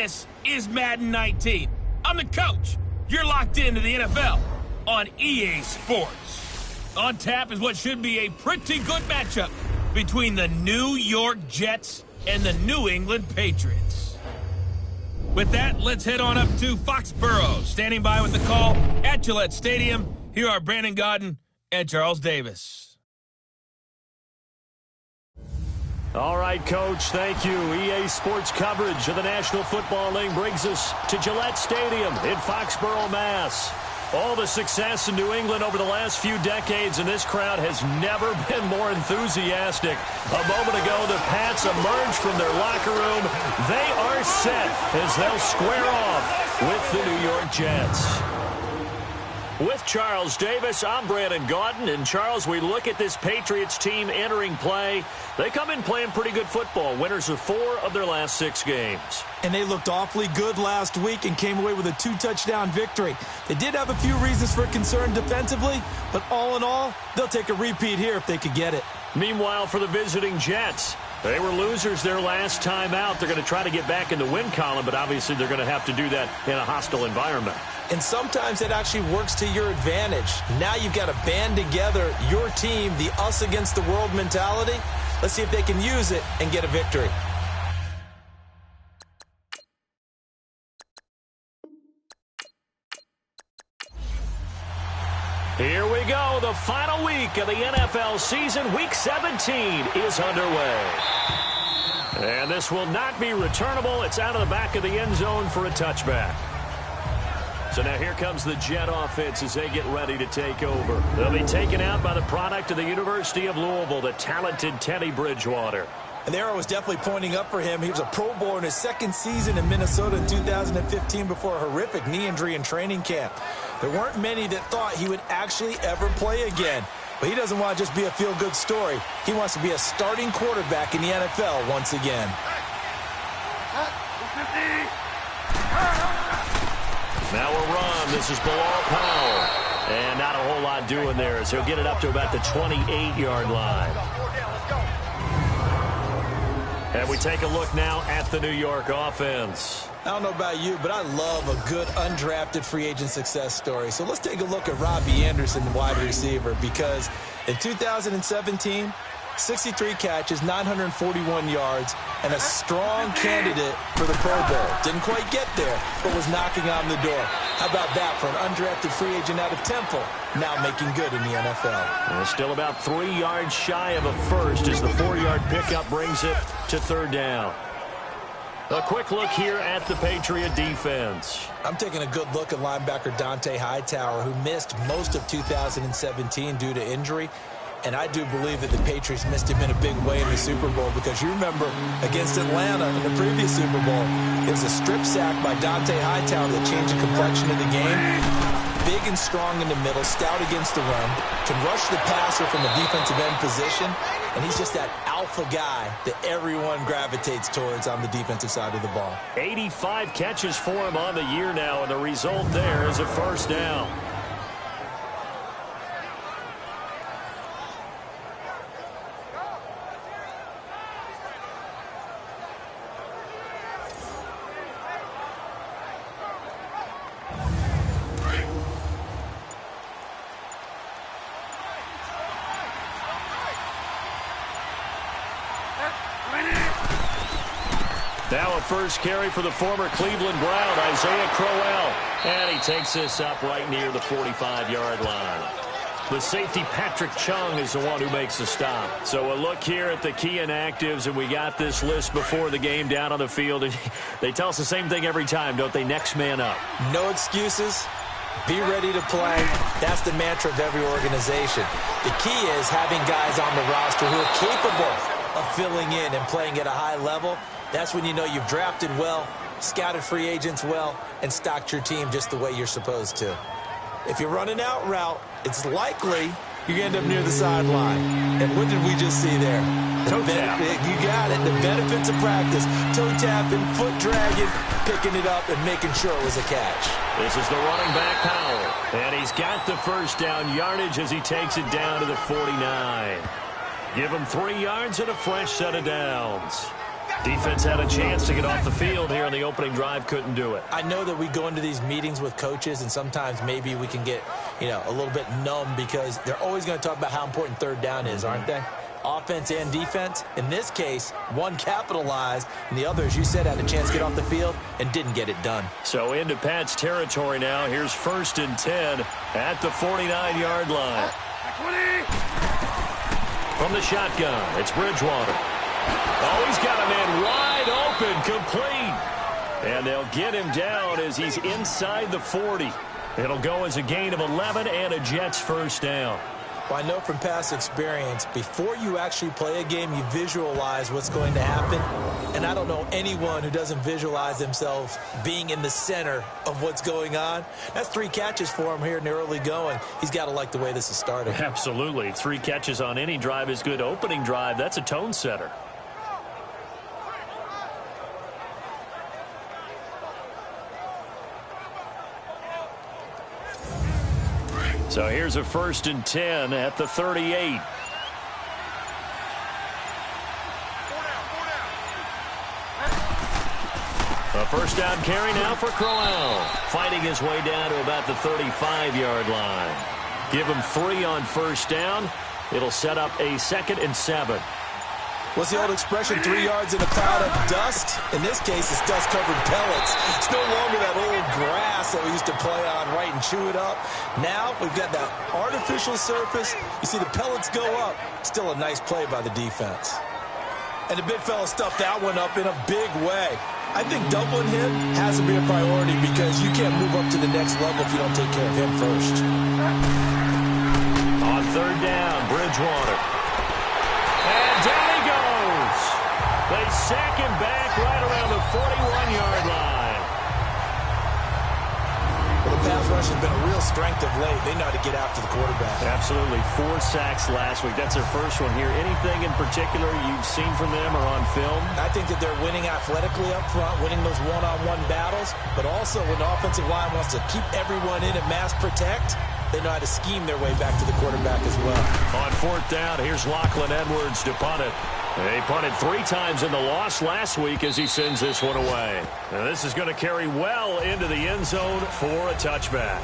This is Madden 19. I'm the coach. You're locked into the NFL on EA Sports. On tap is what should be a pretty good matchup between the New York Jets and the New England Patriots. With that, let's head on up to Foxborough. Standing by with the call at Gillette Stadium, here are Brandon Gaudin and Charles Davis. All right, Coach, thank you. EA Sports coverage of the National Football League brings us to Gillette Stadium in Foxborough, Mass. All the success in New England over the last few decades, and this crowd has never been more enthusiastic. A moment ago, the Pats emerged from their locker room. They are set as they'll square off with the New York Jets. With Charles Davis, I'm Brandon Gaudin. And, Charles, we look at this Patriots team entering play. They come in playing pretty good football. Winners of 4 of their last 6 games. And they looked awfully good last week and came away with a 2-touchdown victory. They did have a few reasons for concern defensively, but all in all, they'll take a repeat here if they could get it. Meanwhile, for the visiting Jets, they were losers their last time out. They're going to try to get back in the win column, but obviously they're going to have to do that in a hostile environment. And sometimes it actually works to your advantage. Now you've got to band together your team, the us against the world mentality. Let's see if they can use it and get a victory. Here we go. The final week of the NFL season. Week 17 is underway. And this will not be returnable. It's out of the back of the end zone for a touchback. So now here comes the Jet offense as they get ready to take over. They'll be taken out by the product of the University of Louisville, the talented Teddy Bridgewater. And the arrow was definitely pointing up for him. He was a Pro Bowler in his 2nd season in Minnesota in 2015 before a horrific knee injury in training camp. There weren't many that thought he would actually ever play again. But he doesn't want to just be a feel-good story. He wants to be a starting quarterback in the NFL once again. Now a run. This is Bilal Powell. And not a whole lot doing there as he'll get it up to about the 28-yard line. And we take a look now at the New York offense. I don't know about you, but I love a good undrafted free agent success story. So let's take a look at Robbie Anderson, the wide receiver, because in 2017, 63 catches, 941 yards, and a strong candidate for the Pro Bowl. Didn't quite get there, but was knocking on the door. How about that for an undrafted free agent out of Temple, now making good in the NFL? And still about 3 yards shy of a first as the 4-yard pickup brings it to 3rd down. A quick look here at the Patriot defense. I'm taking a good look at linebacker Dante Hightower, who missed most of 2017 due to injury. And I do believe that the Patriots missed him in a big way in the Super Bowl, because you remember against Atlanta in the previous Super Bowl, it was a strip sack by Dante Hightower that changed the complexion of the game. Big and strong in the middle, stout against the run, can rush the passer from a defensive end position, and he's just that alpha guy that everyone gravitates towards on the defensive side of the ball. 85 catches for him on the year now, and the result there is a 1st down. Now a first carry for the former Cleveland Brown, Isaiah Crowell. And he takes this up right near the 45-yard line. The safety, Patrick Chung, is the one who makes the stop. So a look here at the key inactives, and we got this list before the game down on the field. And they tell us the same thing every time, don't they? Next man up. No excuses. Be ready to play. That's the mantra of every organization. The key is having guys on the roster who are capable of filling in and playing at a high level. That's when you know you've drafted well, scouted free agents well, and stocked your team just the way you're supposed to. If you're running out route, it's likely you're going to end up near the sideline. And what did we just see there? Toe tap. You got it. The benefits of practice. Toe tapping, foot dragging, picking it up, and making sure it was a catch. This is the running back, Powell. And he's got the 1st down yardage as he takes it down to the 49. Give him 3 yards and a fresh set of downs. Defense had a chance to get off the field here on the opening drive, couldn't do it. I know that we go into these meetings with coaches, and sometimes maybe we can get, a little bit numb because they're always going to talk about how important third down is, aren't they? Offense and defense. In this case, one capitalized, and the other, as you said, had a chance to get off the field and didn't get it done. So into Pat's territory now. Here's 1st and 10 at the 49-yard line. From the shotgun, it's Bridgewater. Oh, he's got a man wide open, complete. And they'll get him down as he's inside the 40. It'll go as a gain of 11 and a Jets first down. Well, I know from past experience, before you actually play a game, you visualize what's going to happen. And I don't know anyone who doesn't visualize themselves being in the center of what's going on. That's 3 catches for him here in the early going. He's got to like the way this is starting. Absolutely. 3 catches on any drive is good. Opening drive, that's a tone setter. So here's a 1st and 10 at the 38. A first down carry now for Crowell. Fighting his way down to about the 35-yard line. Give him 3 on first down. It'll set up a 2nd and 7. What's the old expression, 3 yards in a cloud of dust? In this case, it's dust-covered pellets. It's no longer that old grass that we used to play on, right, and chew it up. Now we've got that artificial surface. You see the pellets go up. Still a nice play by the defense. And the big fella stuffed that one up in a big way. I think doubling him has to be a priority because you can't move up to the next level if you don't take care of him first. On 3rd down, Bridgewater. And down he goes. They sack him back right around the 41-yard line. Well, the pass rush has been a real strength of late. They know how to get after the quarterback. Absolutely. 4 sacks last week. That's their first one here. Anything in particular you've seen from them or on film? I think that they're winning athletically up front, winning those one-on-one battles, but also when the offensive line wants to keep everyone in and mass protect, they know how to scheme their way back to the quarterback as well. On 4th down, here's Lachlan Edwards to punt it. They punted 3 times in the loss last week as he sends this one away. Now this is going to carry well into the end zone for a touchback.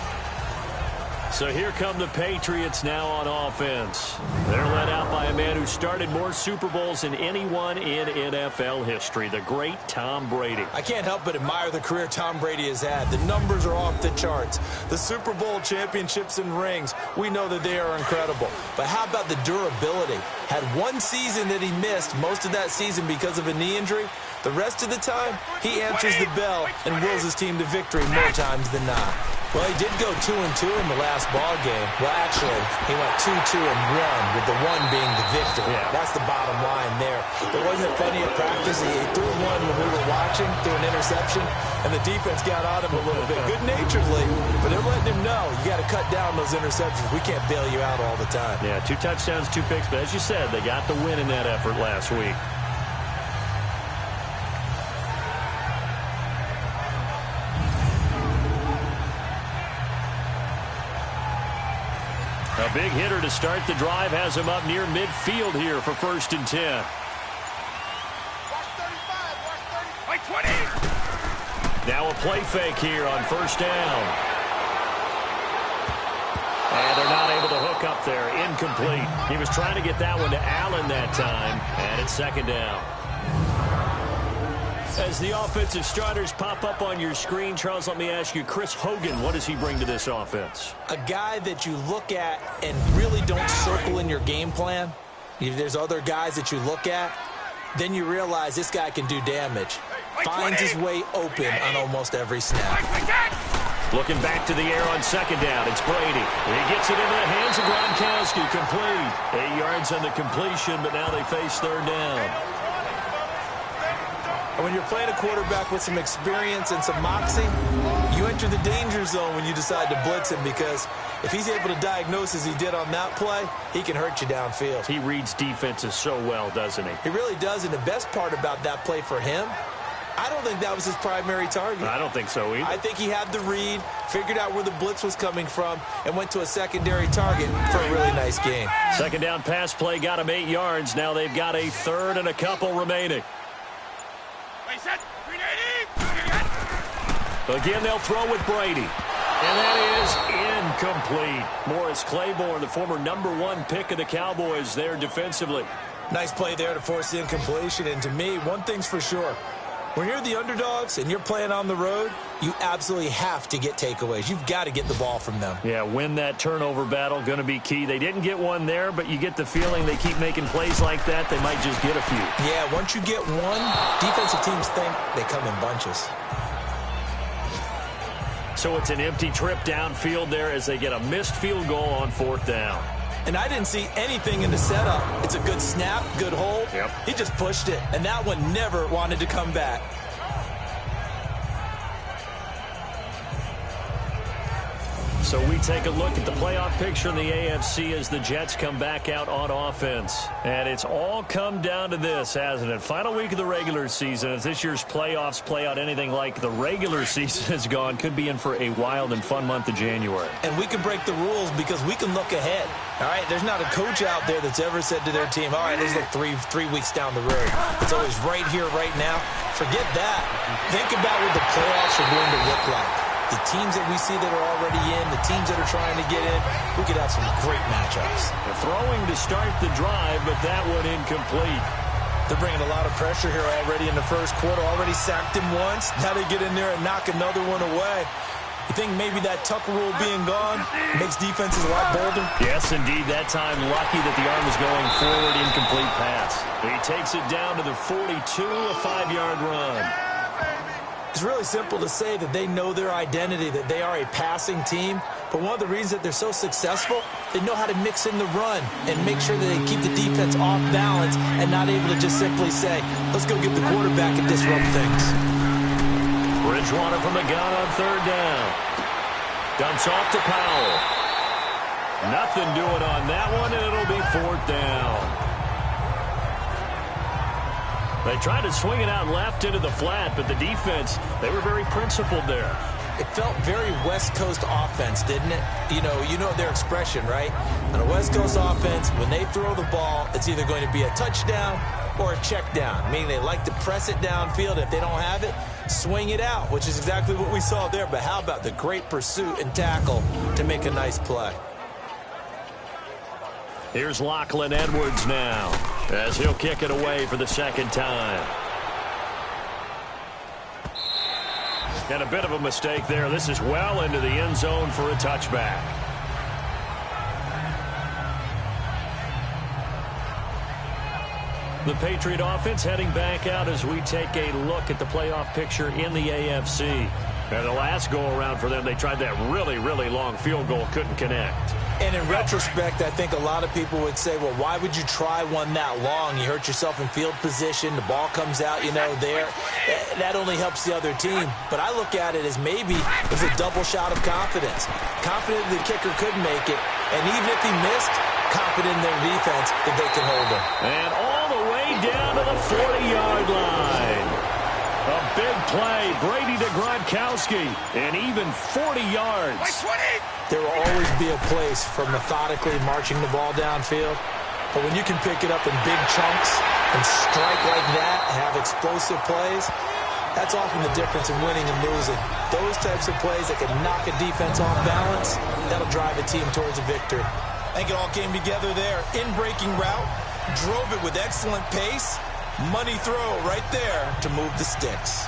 So here come the Patriots now on offense. They're led out by a man who started more Super Bowls than anyone in NFL history, the great Tom Brady. I can't help but admire the career Tom Brady has had. The numbers are off the charts. The Super Bowl championships and rings, we know that they are incredible. But how about the durability? Had one season that he missed, most of that season because of a knee injury. The rest of the time, he answers the bell and wills his team to victory more times than not. Well, he did go 2-2 in the last ball game. Well, actually, he went 2-2-1, with the 1 being the victory. Yeah. That's the bottom line there. But wasn't it funny at practice? He threw one when we were watching, threw an interception, and the defense got on him a little bit, good-naturedly. But they're letting him know, you got to cut down those interceptions. We can't bail you out all the time. Yeah, 2 touchdowns, 2 picks. But as you said, they got the win in that effort last week. A big hitter to start the drive has him up near midfield here for 1st and 10. Now a play fake here on 1st down. And they're not able to hook up there. Incomplete. He was trying to get that one to Allen that time. And it's 2nd down. As the offensive starters pop up on your screen, Charles, let me ask you, Chris Hogan, what does he bring to this offense? A guy that you look at and really don't circle in your game plan. If there's other guys that you look at, then you realize this guy can do damage. Finds his way open on almost every snap. Looking back to the air on 2nd down, it's Brady. He gets it into the hands of Gronkowski, complete. 8 yards on the completion, but now they face 3rd down. When you're playing a quarterback with some experience and some moxie, you enter the danger zone when you decide to blitz him, because if he's able to diagnose as he did on that play, he can hurt you downfield. He reads defenses so well, doesn't he? He really does, and the best part about that play for him, I don't think that was his primary target. I don't think so either. I think he had the read, figured out where the blitz was coming from, and went to a secondary target for a really nice game. 2nd down pass play got him 8 yards. Now they've got a 3rd and a couple remaining. Again, they'll throw with Brady. And that is incomplete. Morris Claiborne, the former #1 pick of the Cowboys there defensively. Nice play there to force the incompletion. And to me, one thing's for sure. When you're the underdogs and you're playing on the road, you absolutely have to get takeaways. You've got to get the ball from them. Yeah, win that turnover battle, going to be key. They didn't get one there, but you get the feeling they keep making plays like that, they might just get a few. Yeah, once you get one, defensive teams think they come in bunches. So it's an empty trip downfield there as they get a missed field goal on 4th down. And I didn't see anything in the setup. It's a good snap, good hold. Yep. He just pushed it, and that one never wanted to come back. So we take a look at the playoff picture in the AFC as the Jets come back out on offense. And it's all come down to this, hasn't it? Final week of the regular season. As this year's playoffs play out anything like the regular season has gone, could be in for a wild and fun month of January. And we can break the rules because we can look ahead. All right, there's not a coach out there that's ever said to their team, all right, let's look three weeks down the road. It's always right here, right now. Forget that. Think about what the playoffs are going to look like. The teams that we see that are already in, the teams that are trying to get in, we could have some great matchups. The throwing to start the drive, but that one incomplete. They're bringing a lot of pressure here already in the first quarter. Already sacked him once. Now they get in there and knock another one away. You think maybe that Tucker rule being gone makes defenses a lot bolder? Yes, indeed. That time lucky that the arm was going forward. Incomplete pass. He takes it down to the 42, a 5-yard run. It's really simple to say that they know their identity, that they are a passing team. But one of the reasons that they're so successful, they know how to mix in the run and make sure that they keep the defense off balance and not able to just simply say, let's go get the quarterback and disrupt things. Bridgewater from the gun on 3rd down. Dumps off to Powell. Nothing doing on that one, and it'll be 4th down. They tried to swing it out left into the flat, but the defense, they were very principled there. It felt very West Coast offense, didn't it? You know their expression, right? On a West Coast offense, when they throw the ball, it's either going to be a touchdown or a check down, meaning they like to press it downfield. If they don't have it, swing it out, which is exactly what we saw there. But how about the great pursuit and tackle to make a nice play? Here's Lachlan Edwards now, as he'll kick it away for the 2nd time. And a bit of a mistake there. This is well into the end zone for a touchback. The Patriot offense heading back out as we take a look at the playoff picture in the AFC. And the last go-around for them, they tried that really, really long field goal, couldn't connect. And in retrospect, I think a lot of people would say, well, why would you try one that long? You hurt yourself in field position. The ball comes out, there. That only helps the other team. But I look at it as maybe it's a double shot of confidence. Confident the kicker could make it. And even if he missed, confident in their defense that they can hold him. And all the way down to the 40-yard line. A big play, Brady to Gronkowski, and even 40 yards. There will always be a place for methodically marching the ball downfield. But when you can pick it up in big chunks and strike like that, have explosive plays, that's often the difference in winning and losing. Those types of plays that can knock a defense off balance, that'll drive a team towards a victory. I think it all came together there. In-breaking route, drove it with excellent pace. Money throw right there to move the sticks.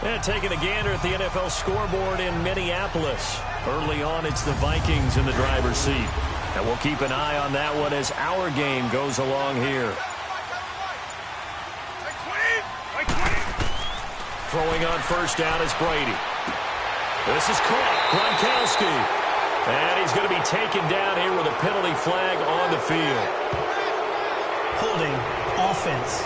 And taking a gander at the NFL scoreboard in Minneapolis. Early on, it's the Vikings in the driver's seat. And we'll keep an eye on that one as our game goes along here. Throwing on 1st down is Brady. This is caught. Gronkowski. And he's going to be taken down here with a penalty flag on the field. Holding offense.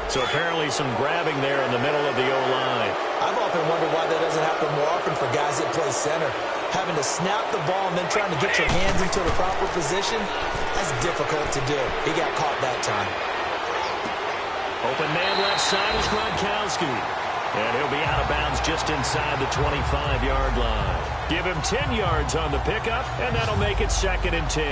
So apparently some grabbing there in the middle of the O-line. I've often wondered why that doesn't happen more often for guys that play center. Having to snap the ball and then trying to get your hands into the proper position, that's difficult to do. He got caught that time. Open man left side is Gronkowski. And he'll be out of bounds just inside the 25-yard line. Give him 10 yards on the pickup, and that'll make it 2nd and 10.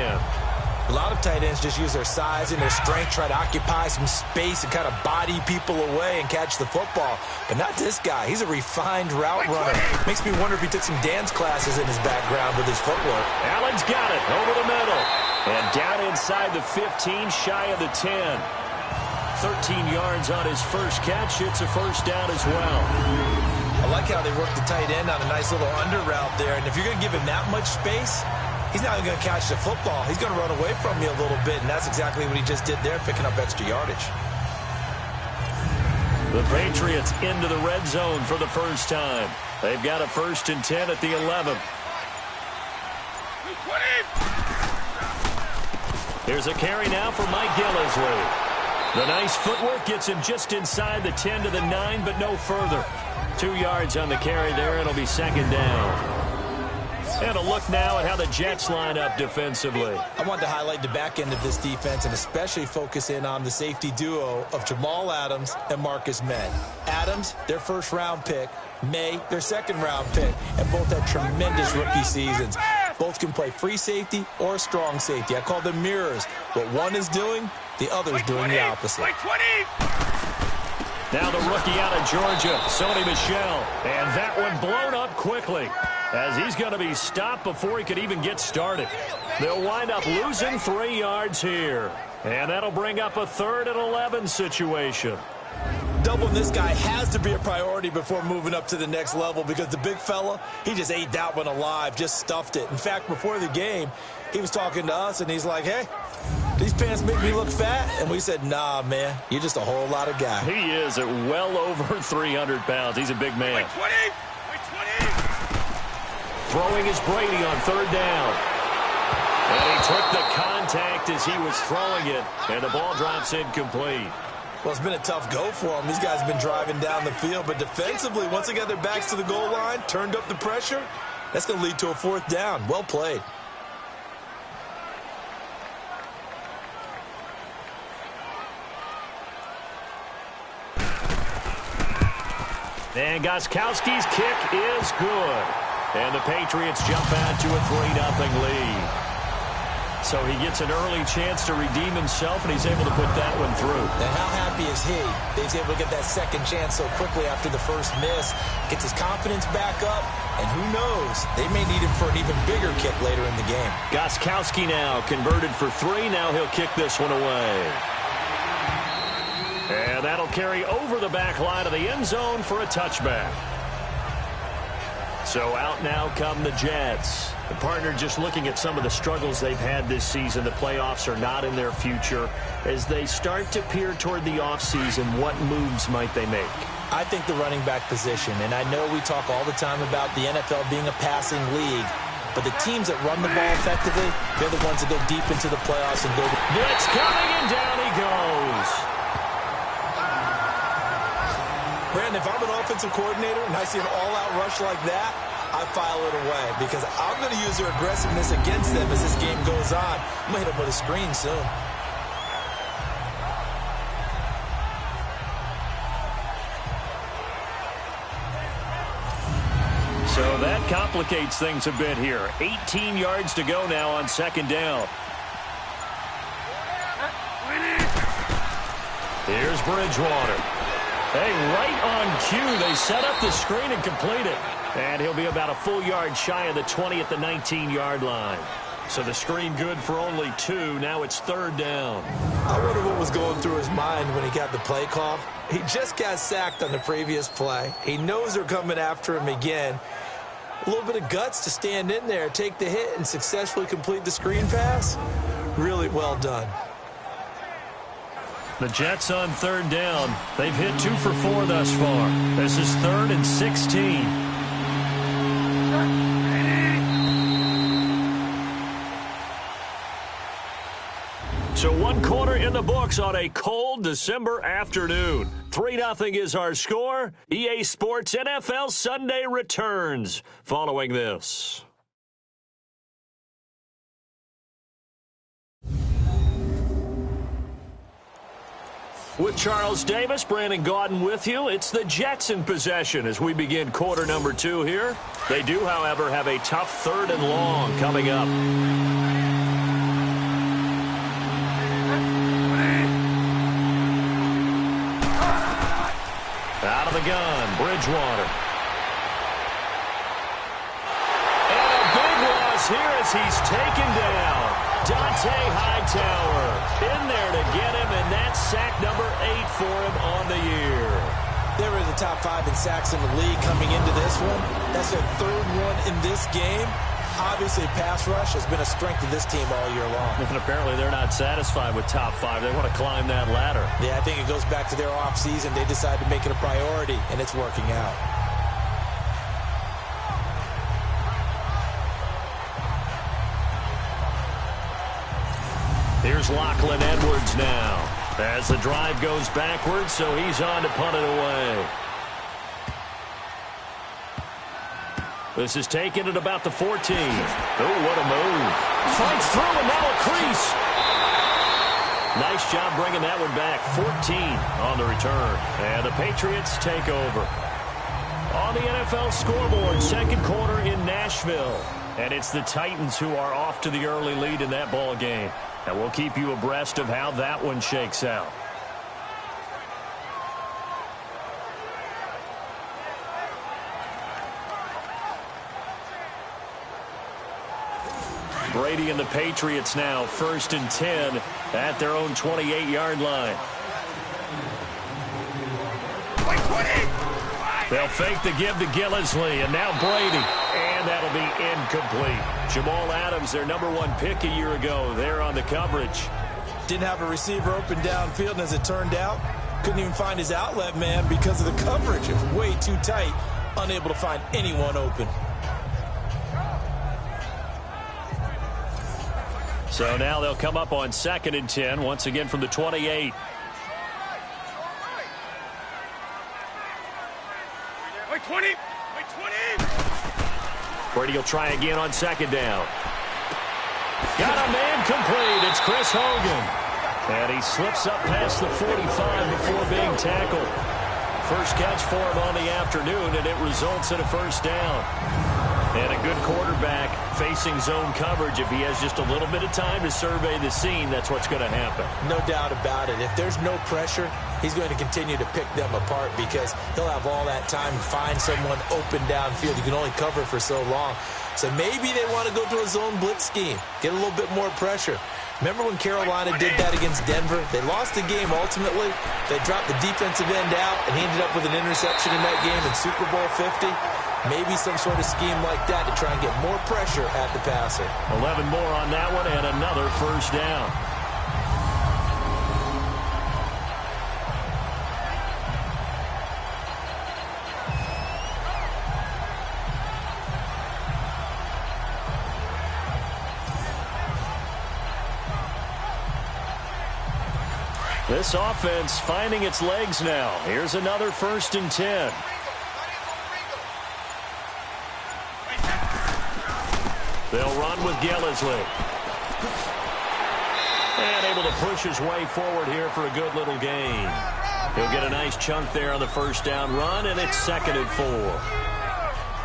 A lot of tight ends just use their size and their strength, try to occupy some space and kind of body people away and catch the football. But not this guy. He's a refined route runner. Makes me wonder if he took some dance classes in his background with his footwork. Allen's got it over the middle. And down inside the 15, shy of the 10. 13 yards on his first catch. It's a first down as well. I like how they work the tight end on a nice little under route there. And if you're going to give him that much space, he's not even going to catch the football. He's going to run away from you a little bit, and that's exactly what he just did there, picking up extra yardage. The Patriots into the red zone for the first time. They've got a 1st and 10 at the 11. Here's a carry now for Mike Gillislee. The nice footwork gets him just inside the 10 to the 9, but no further. 2 yards on the carry there. It'll be second down. And a look now at how the Jets line up defensively. I wanted to highlight the back end of this defense and especially focus in on the safety duo of Jamal Adams and Marcus May. Adams, their first-round pick. May, their second-round pick. And both had tremendous rookie seasons. Both can play free safety or strong safety. I call them mirrors. What one is doing, the other is doing the opposite. Now the rookie out of Georgia, Sony Michel. And that one blown up quickly as he's going to be stopped before he could even get started. They'll wind up losing 3 yards here. And that'll bring up a 3rd and 11 situation. Doubling this guy has to be a priority before moving up to the next level because the big fella, he just ate that one alive, just stuffed it. In fact, before the game, he was talking to us, and he's like, hey, these pants make me look fat? And we said, nah, man, you're just a whole lot of guy. He is at well over 300 pounds. He's a big man. Throwing is Brady on 3rd down. And he took the contact as he was throwing it, and the ball drops incomplete. Well, it's been a tough go for them. These guys have been driving down the field, but defensively, once they got their backs to the goal line, turned up the pressure, that's going to lead to a 4th down. Well played. And Gostkowski's kick is good. And the Patriots jump out to a 3-0 lead. So he gets an early chance to redeem himself, and he's able to put that one through. And how happy is he that he's able to get that second chance so quickly after the first miss? Gets his confidence back up, and who knows, they may need him for an even bigger kick later in the game. Gostkowski now converted for 3. Now he'll kick this one away. And that'll carry over the back line of the end zone for a touchback. So out now come the Jets. The partner just looking at some of the struggles they've had this season. The playoffs are not in their future. As they start to peer toward the offseason, what moves might they make? I think the running back position, and I know we talk all the time about the NFL being a passing league, but the teams that run the ball effectively, they're the ones that go deep into the playoffs and go. Blitz coming, and down he goes. Brandon, if I'm an offensive coordinator and I see an all-out rush like that, I file it away because I'm going to use their aggressiveness against them as this game goes on. I'm going to hit them with a screen soon. So that complicates things a bit here. 18 yards to go now on 2nd down. Here's Bridgewater. Hey, right on cue, they set up the screen and complete it. And he'll be about a full yard shy of the 20 at the 19-yard line. So the screen good for only 2. Now it's 3rd down. I wonder what was going through his mind when he got the play call. He just got sacked on the previous play. He knows they're coming after him again. A little bit of guts to stand in there, take the hit, and successfully complete the screen pass. Really well done. The Jets on 3rd down. They've hit 2 for 4 thus far. This is 3rd and 16. So 1/4 in the books on a cold December afternoon. 3-0 is our score. EA Sports NFL Sunday returns following this. With Charles Davis, Brandon Gaudin with you. It's the Jets in possession as we begin quarter number 2 here. They do, however, have a tough 3rd and long coming up. gun, Bridgewater. And a big loss here as he's taken down. Dante Hightower in there to get him, and that's sack number 8 for him on the year. They were in the top 5 in sacks in the league coming into this one. That's their 3rd one in this game. Obviously, pass rush has been a strength of this team all year long. And apparently they're not satisfied with top 5. They want to climb that ladder. Yeah, I think it goes back to their offseason. They decided to make it a priority, and it's working out. Here's Lachlan Edwards now. As the drive goes backwards, so he's on to punt it away. This is taken at about the 14. Oh, what a move. Fights through, and now a crease. Nice job bringing that one back. 14 on the return. And the Patriots take over. On the NFL scoreboard, second quarter in Nashville. And it's the Titans who are off to the early lead in that ball game. And we'll keep you abreast of how that one shakes out. Brady and the Patriots now 1st and 10 at their own 28-yard line. They'll fake the give to Gillislee, and now Brady. And that'll be incomplete. Jamal Adams, their number 1 pick a year ago, there on the coverage. Didn't have a receiver open downfield, and as it turned out, couldn't even find his outlet man because of the coverage. It was way too tight, unable to find anyone open. So now they'll come up on 2nd and 10, once again from the 28. Brady will try again on 2nd down. Got a man complete. It's Chris Hogan. And he slips up past the 45 before being tackled. First catch for him on the afternoon, and it results in a first down. And a good quarterback facing zone coverage. If he has just a little bit of time to survey the scene, that's what's going to happen. No doubt about it. If there's no pressure, he's going to continue to pick them apart because he'll have all that time to find someone open downfield. You can only cover for so long. So maybe they want to go to a zone blitz scheme, get a little bit more pressure. Remember when Carolina did that against Denver? They lost the game ultimately. They dropped the defensive end out, and he ended up with an interception in that game in Super Bowl 50. Maybe some sort of scheme like that to try and get more pressure at the passer. 11 more on that one, and another first down. This offense finding its legs now. Here's another 1st and 10. They'll run with Gillislee. And able to push his way forward here for a good little gain. He'll get a nice chunk there on the first down run, and it's 2nd and 4.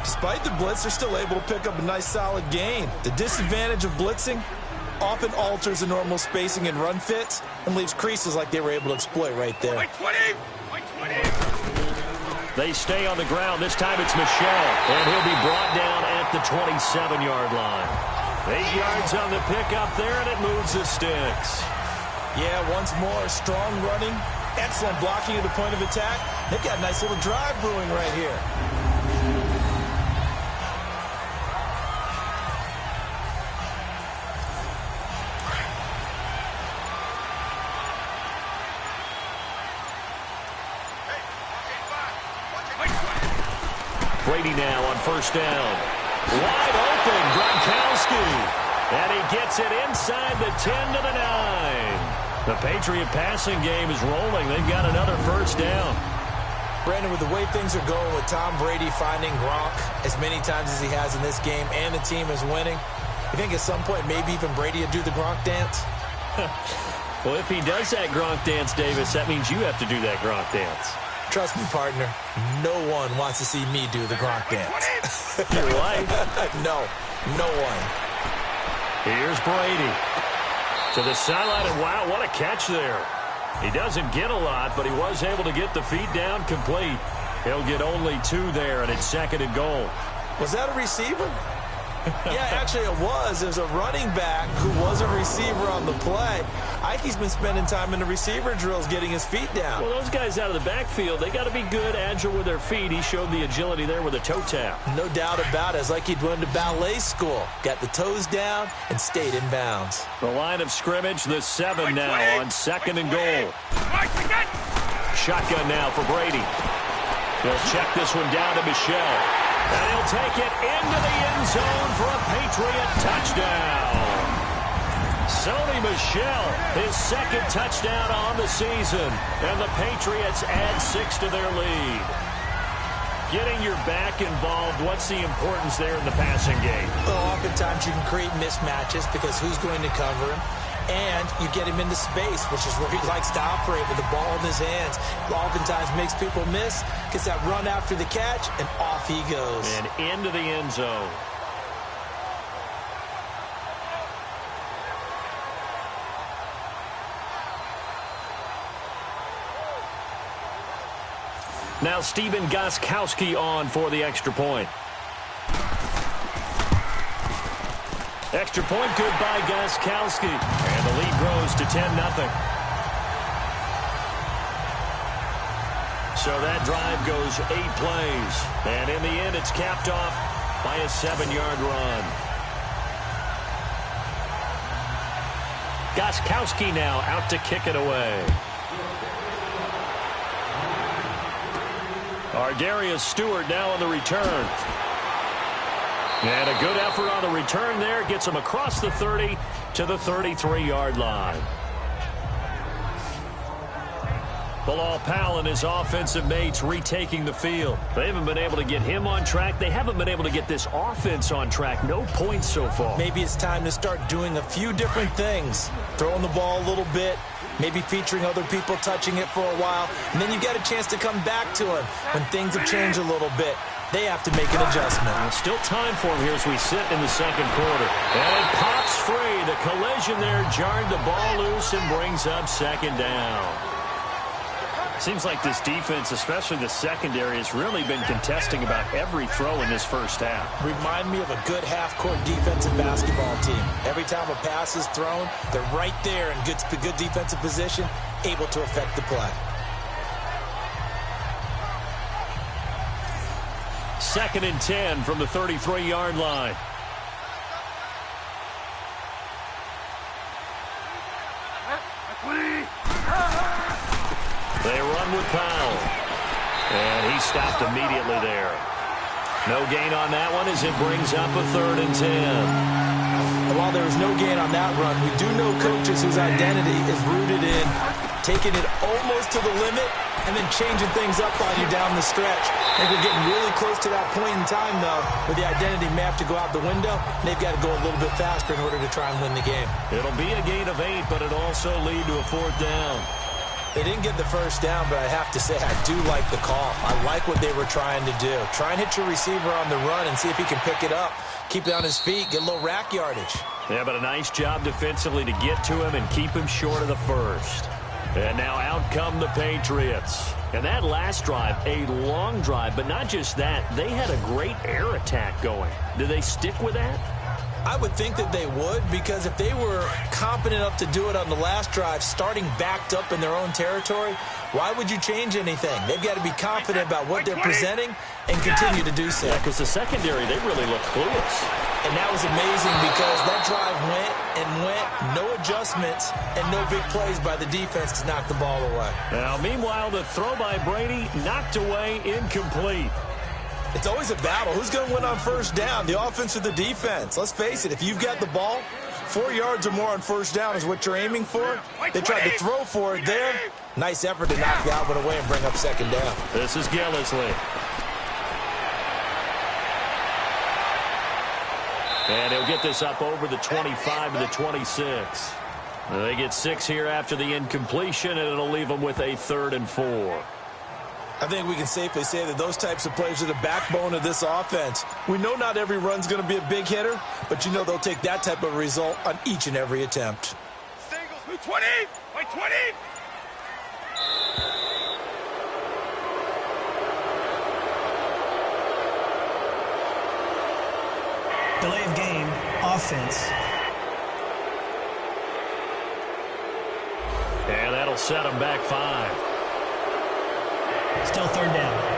Despite the blitz, they're still able to pick up a nice solid gain. The disadvantage of blitzing often alters the normal spacing and run fits and leaves creases like they were able to exploit right there. They stay on the ground. This time it's Michelle, and he'll be brought down at the 27-yard line. 8 yards on the pickup there, and it moves the sticks. Yeah, once more, strong running, excellent blocking at the point of attack. They've got a nice little drive brewing right here. Brady now on first down. Wide open, Gronkowski. And he gets it inside the 10 to the 9. The Patriot passing game is rolling. They've got another first down. Brandon, with the way things are going with Tom Brady finding Gronk as many times as he has in this game and the team is winning, you think at some point maybe even Brady will do the Gronk dance? Well, if he does that Gronk dance, Davis, that means you have to do that Gronk dance. Trust me, partner, no one wants to see me do the Gronk dance. Your wife? No one. Here's Brady to the sideline, and wow, what a catch there. He doesn't get a lot, but he was able to get the feet down complete. He'll get only 2 there, and it's 2nd and goal. Was that a receiver? Yeah, actually it was. There's a running back who was a receiver on the play. Ike's been spending time in the receiver drills getting his feet down. Well, those guys out of the backfield, they got to be good, agile with their feet. He showed the agility there with a toe tap. No doubt about it. It's like he'd went to ballet school. Got the toes down and stayed in bounds. The line of scrimmage, the 7 now on 2nd and goal. Shotgun now for Brady. He'll check this one down to Michelle. And he'll take it into the end zone for a Patriot touchdown. Sony Michel, his 2nd touchdown on the season. And the Patriots add 6 to their lead. Getting your back involved, what's the importance there in the passing game? Well, oftentimes you can create mismatches because who's going to cover him? And you get him into space, which is where he likes to operate with the ball in his hands. Oftentimes makes people miss, gets that run after the catch, and off he goes. And into the end zone. Now Stephen Gostkowski on for the extra point. Extra point good by Gostkowski. And the lead grows to 10-0. So that drive goes 8 plays. And in the end, it's capped off by a 7-yard run. Gostkowski now out to kick it away. Ardarius Stewart now on the return. And a good effort on the return there. Gets him across the 30 to the 33-yard line. Bilal Powell and his offensive mates retaking the field. They haven't been able to get him on track. They haven't been able to get this offense on track. No points so far. Maybe it's time to start doing a few different things. Throwing the ball a little bit. Maybe featuring other people touching it for a while. And then you get a chance to come back to him when things have changed a little bit. They have to make an adjustment. Still time for him here as we sit in the 2nd quarter. And it pops free. The collision there jarred the ball loose and brings up 2nd down. Seems like this defense, especially the secondary, has really been contesting about every throw in this first half. Remind me of a good half-court defensive basketball team. Every time a pass is thrown, they're right there in good defensive position, able to affect the play. 2nd and 10 from the 33-yard line. They run with Powell. And he stopped immediately there. No gain on that one as it brings up a 3rd and 10. While there was no gain on that run, we do know coaches whose identity is rooted in taking it almost to the limit and then changing things up on you down the stretch. I think we're getting really close to that point in time, though, where the identity may have to go out the window, and they've got to go a little bit faster in order to try and win the game. It'll be a gain of 8, but it'll also lead to a 4th down. They didn't get the first down, but I have to say I do like the call. I like what they were trying to do. Try and hit your receiver on the run and see if he can pick it up. Keep it on his feet, get a little rack yardage. Yeah, but a nice job defensively to get to him and keep him short of the first. And now out come the Patriots. And that last drive, a long drive, but not just that. They had a great air attack going. Do they stick with that? I would think that they would, because if they were competent enough to do it on the last drive, starting backed up in their own territory, why would you change anything? They've got to be confident about what they're presenting and continue to do so. Yeah, because the secondary, they really looked clueless. And that was amazing because that drive went and went, no adjustments, and no big plays by the defense to knock the ball away. Now, meanwhile, the throw by Brady knocked away, incomplete. It's always a battle. Who's going to win on first down, the offense or the defense? Let's face it, if you've got the ball, 4 yards or more on first down is what you're aiming for. They tried to throw for it there. Nice effort to knock that one away and bring up 2nd down. This is Gillislee. And he'll get this up over the 25 to the 26. They get 6 here after the incompletion, and it'll leave them with a 3rd and 4. I think we can safely say that those types of plays are the backbone of this offense. We know not every run's going to be a big hitter, but you know they'll take that type of result on each and every attempt. Singles, 20, by 20. Delay of game, offense. And that'll set them back 5. Still third down.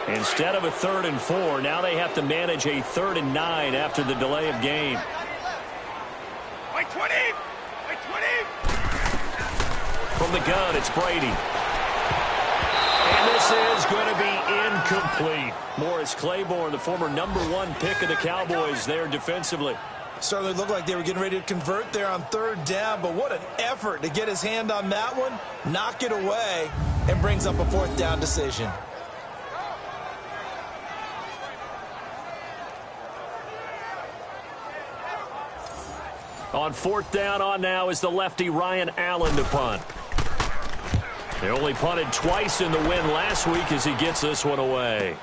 Instead of a 3rd and 4, now they have to manage a 3rd and 9 after the delay of game. Wait 20! Wait 20! From the gun, it's Brady. And this is going to be incomplete. Morris Claiborne, the former #1 pick of the Cowboys there defensively. Certainly looked like they were getting ready to convert there on 3rd down, but what an effort to get his hand on that one, knock it away, and brings up a 4th down decision. On 4th down on now is the lefty Ryan Allen to punt. They only punted twice in the win last week as he gets this one away.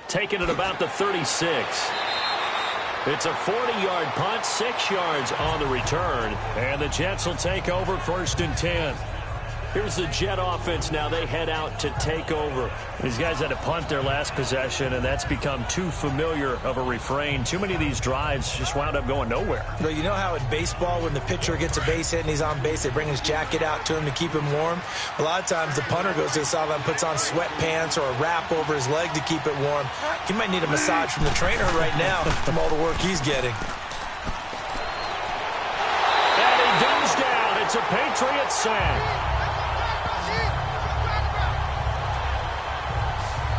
Taking it about the 36. It's a 40-yard punt, 6 yards on the return. And the Jets will take over 1st and 10. Here's the Jet offense now. They head out to take over. These guys had to punt their last possession, and that's become too familiar of a refrain. Too many of these drives just wound up going nowhere. Well, you know how in baseball when the pitcher gets a base hit and he's on base, they bring his jacket out to him to keep him warm? A lot of times the punter goes to the sideline, puts on sweatpants or a wrap over his leg to keep it warm. He might need a massage from the trainer right now from all the work he's getting. And he goes down. It's a Patriots sack.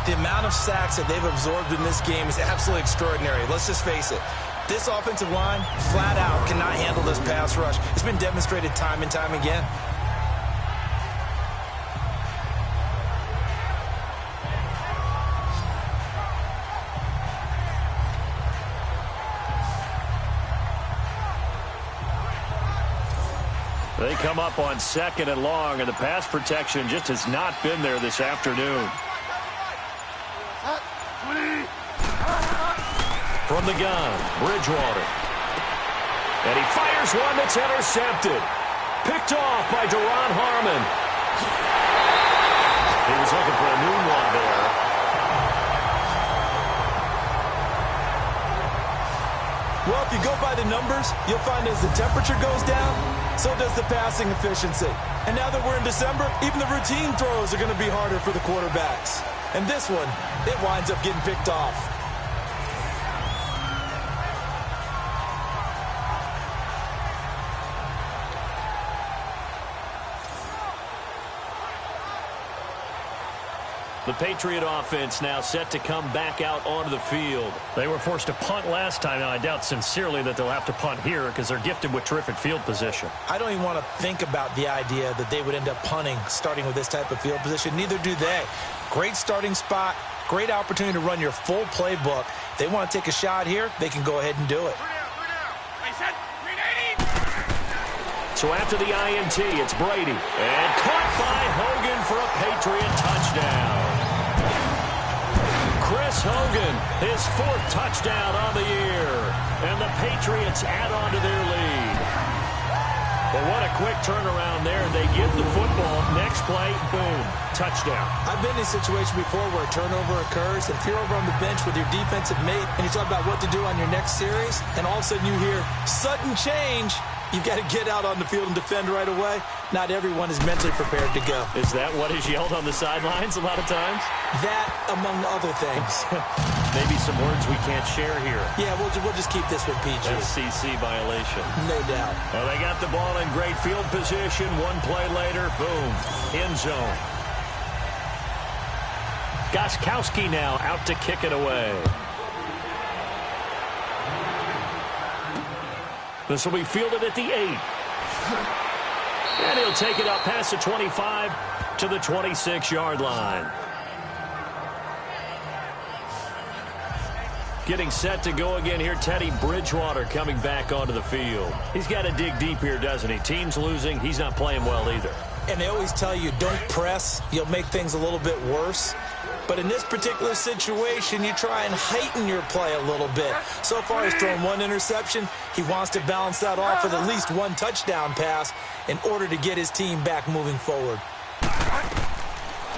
The amount of sacks that they've absorbed in this game is absolutely extraordinary. Let's just face it. This offensive line, flat out, cannot handle this pass rush. It's been demonstrated time and time again. They come up on 2nd and long, and the pass protection just has not been there this afternoon. From the gun, Bridgewater. And he fires one that's intercepted. Picked off by Deron Harmon. He was looking for a moonwalk there. Well, if you go by the numbers, you'll find as the temperature goes down, so does the passing efficiency. And now that we're in December, even the routine throws are going to be harder for the quarterbacks. And this one, it winds up getting picked off. The Patriot offense now set to come back out onto the field. They were forced to punt last time. Now, I doubt sincerely that they'll have to punt here because they're gifted with terrific field position. I don't even want to think about the idea that they would end up punting starting with this type of field position. Neither do they. Great starting spot, great opportunity to run your full playbook. If they want to take a shot here, they can go ahead and do it. So after the INT, it's Brady. And caught by Hogan for a Patriot touchdown. Chris Hogan, his 4th touchdown on the year. And the Patriots add on to their lead. But what a quick turnaround there. They give the football. Next play, boom, touchdown. I've been in a situation before where a turnover occurs, and if you're over on the bench with your defensive mate and you talk about what to do on your next series, and all of a sudden you hear sudden change, you've got to get out on the field and defend right away. Not everyone is mentally prepared to go. Is that what is yelled on the sidelines a lot of times? That, among other things. Maybe some words we can't share here. Yeah, we'll just keep this with PG. FCC violation. No doubt. Well, they got the ball in great field position. One play later, boom, end zone. Gostkowski now out to kick it away. This will be fielded at the 8. And he'll take it up past the 25 to the 26-yard line. Getting set to go again here, Teddy Bridgewater coming back onto the field. He's got to dig deep here, doesn't he? Team's losing. He's not playing well either. And they always tell you, don't press. You'll make things a little bit worse. But in this particular situation, you try and heighten your play a little bit. So far, he's thrown 1 interception. He wants to balance that off with at least 1 touchdown pass in order to get his team back moving forward.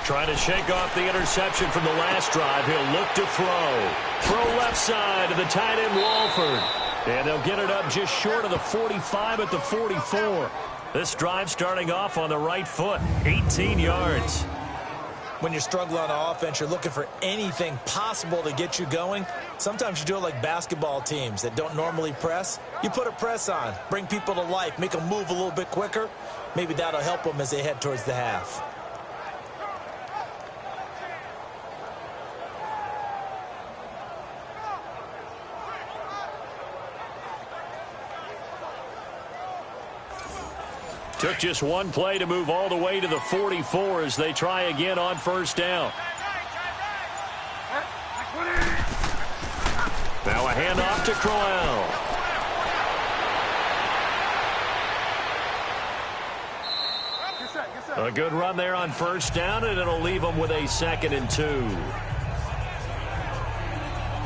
Trying to shake off the interception from the last drive. He'll look to throw. Throw left side to the tight end, Walford. And they'll get it up just short of the 45 at the 44. This drive starting off on the right foot. 18 yards. When you're struggling on offense, you're looking for anything possible to get you going. Sometimes you do it like basketball teams that don't normally press. You put a press on, bring people to life, make them move a little bit quicker. Maybe that'll help them as they head towards the half. Took just one play to move all the way to the 44 as they try again on first down. Now a handoff to Crowell. A good run there on first down, and it'll leave them with a 2nd and 2.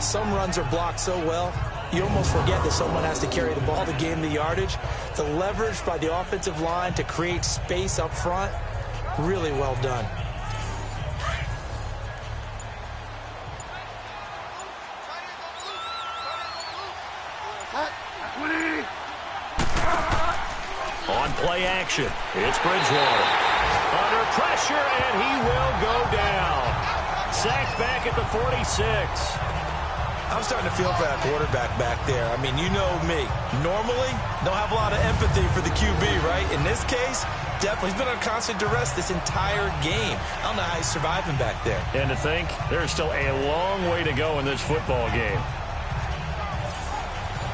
Some runs are blocked so well, you almost forget that someone has to carry the ball to gain the yardage. The leverage by the offensive line to create space up front, really well done. On play action, it's Bridgewater. Under pressure, and he will go down. Sacked back at the 46. I'm starting to feel for that quarterback back there. I mean, you know me. Normally, don't have a lot of empathy for the QB, right? In this case, definitely. He's been under constant duress this entire game. I don't know how he's surviving back there. And to think, there's still a long way to go in this football game.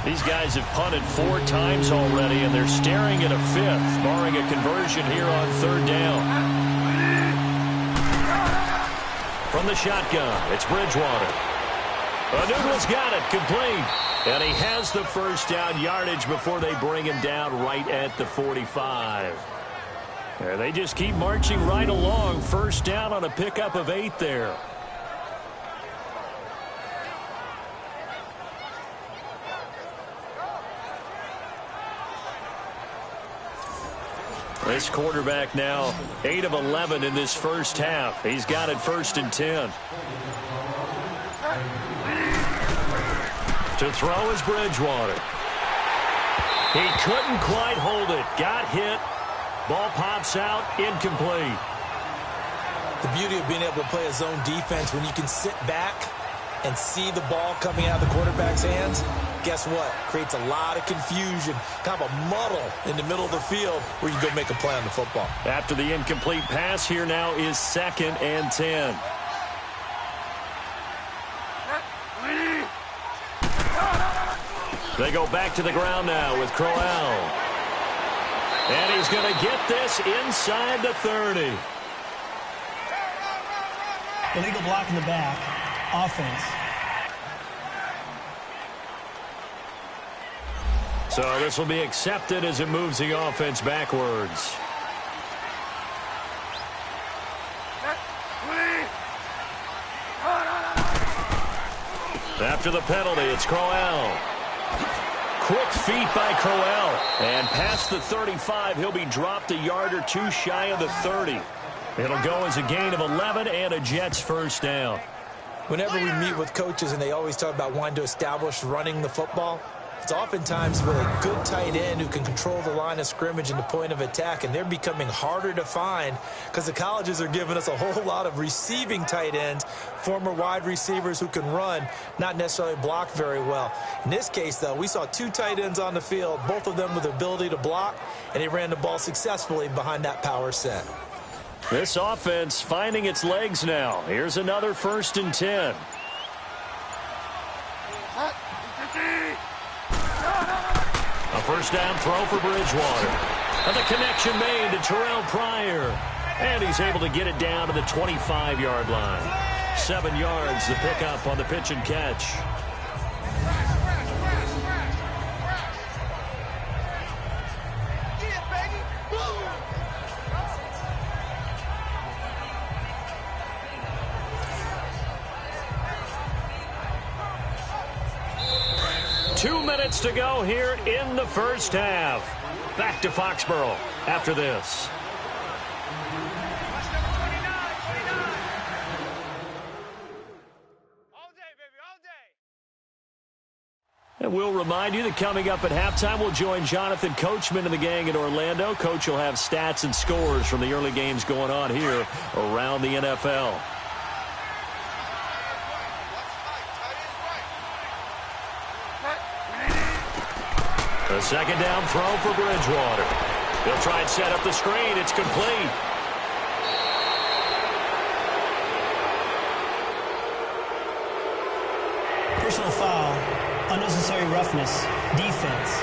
These guys have punted 4 times already, and they're staring at a 5th, barring a conversion here on 3rd down. From the shotgun, it's Bridgewater. Noodle's got it, complete. And he has the first down yardage before they bring him down right at the 45. And they just keep marching right along. First down on a pickup of 8 there. This quarterback now 8 of 11 in this first half. He's got it 1st and 10. To throw is Bridgewater. He couldn't quite hold it. Got hit. Ball pops out. Incomplete. The beauty of being able to play a zone defense when you can sit back and see the ball coming out of the quarterback's hands, guess what? Creates a lot of confusion, kind of a muddle in the middle of the field where you go make a play on the football. After the incomplete pass, here now is 2nd and 10. They go back to the ground now with Crowell. And he's going to get this inside the 30. Illegal block in the back. Offense. So this will be accepted as it moves the offense backwards. After the penalty, it's Crowell. Quick feet by Crowell. And past the 35, he'll be dropped a yard or 2 shy of the 30. It'll go as a gain of 11 and a Jets first down. Whenever we meet with coaches and they always talk about wanting to establish running the football, it's oftentimes with a good tight end who can control the line of scrimmage and the point of attack, and they're becoming harder to find because the colleges are giving us a whole lot of receiving tight ends, former wide receivers who can run, not necessarily block very well. In this case, though, we saw 2 tight ends on the field, both of them with the ability to block, and they ran the ball successfully behind that power set. This offense finding its legs now. Here's another 1st and 10. A first down throw for Bridgewater. And the connection made to Terrell Pryor. And he's able to get it down to the 25-yard line. 7 yards, the pickup on the pitch and catch. To go here in the first half. Back to Foxborough after this. And we'll remind you that coming up at halftime, we'll join Jonathan Coachman and the gang in Orlando. Coach will have stats and scores from the early games going on here around the NFL. A second down throw for Bridgewater. He'll try and set up the screen. It's complete. Personal foul, unnecessary roughness, defense.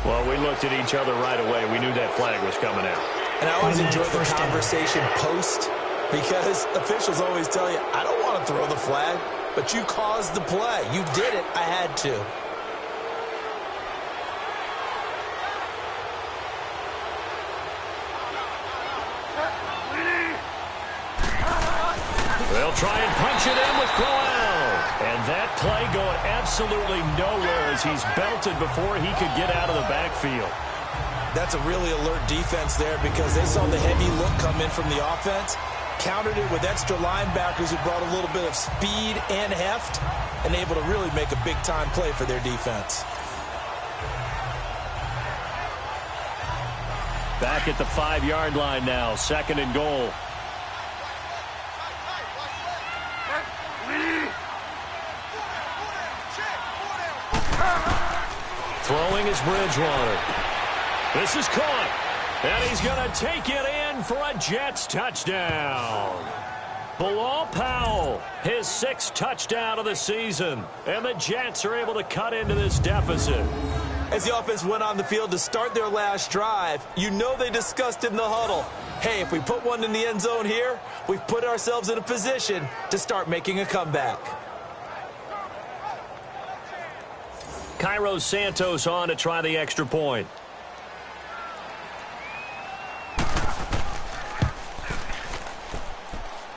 Well, we looked at each other right away. We knew that flag was coming out. And I always enjoy the conversation post, because officials always tell you, I don't want to throw the flag, but you caused the play. You did it. I had to. They'll try and punch it in with Crowell. And that play going absolutely nowhere as he's belted before he could get out of the backfield. That's a really alert defense there because they saw the heavy look come in from the offense, countered it with extra linebackers who brought a little bit of speed and heft, and able to really make a big-time play for their defense. Back at the 5-yard line now, 2nd and goal. Throwing is Bridgewater. This is caught. And he's going to take it in for a Jets touchdown. Bilal Powell, his 6th touchdown of the season. And the Jets are able to cut into this deficit. As the offense went on the field to start their last drive, you know they discussed in the huddle, hey, if we put one in the end zone here, we've put ourselves in a position to start making a comeback. Cairo Santos on to try the extra point.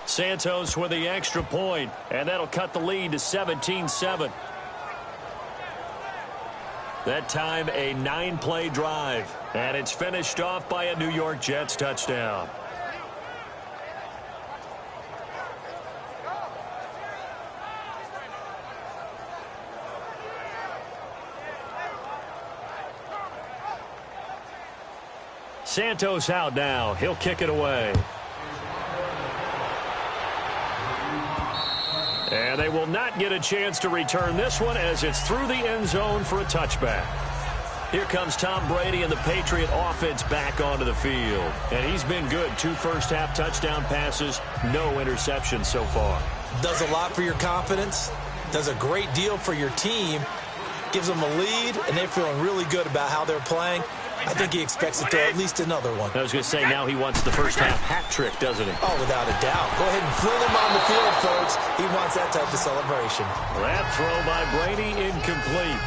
Santos with the extra point, and that'll cut the lead to 17-7. That time a 9-play drive, and it's finished off by a New York Jets touchdown. Santos out now. He'll kick it away. And they will not get a chance to return this one as it's through the end zone for a touchback. Here comes Tom Brady and the Patriot offense back onto the field. And he's been good. 2 first-half touchdown passes, no interceptions so far. Does a lot for your confidence. Does a great deal for your team. Gives them a lead, and they're feeling really good about how they're playing. I think he expects to throw at least another one. I was going to say, now he wants the first-half hat trick, doesn't he? Oh, without a doubt. Go ahead and fling him on the field, folks. He wants that type of celebration. That throw by Brady incomplete.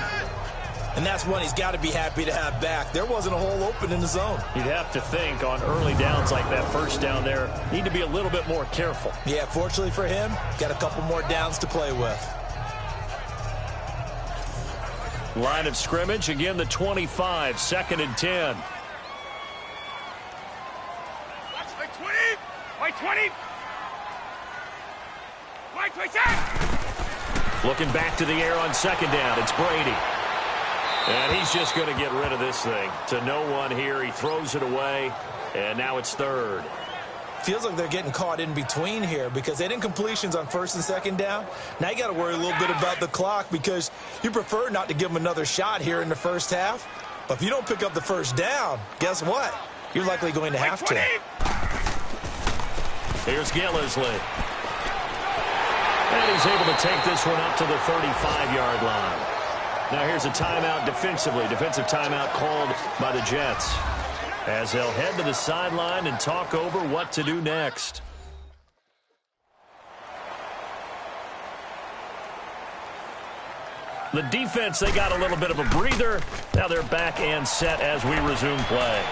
And that's one he's got to be happy to have back. There wasn't a hole open in the zone. You'd have to think on early downs like that, first down there, need to be a little bit more careful. Yeah, fortunately for him, got a couple more downs to play with. Line of scrimmage, again the 25, 2nd and 10. My 20! My 20! My 26! Looking back to the air on 2nd down, it's Brady. And he's just going to get rid of this thing. To no one here, he throws it away, and now it's 3rd. Feels like they're getting caught in between here because they didn't completions on 1st and 2nd down. Now you got to worry a little bit about the clock because you prefer not to give them another shot here in the first half. But if you don't pick up the first down, guess what? You're likely going to have to. Here's Gillisley. And he's able to take this one up to the 35-yard line. Now here's a timeout defensively. Defensive timeout called by the Jets, as they'll head to the sideline and talk over what to do next. The defense, they got a little bit of a breather. Now they're back and set as we resume play.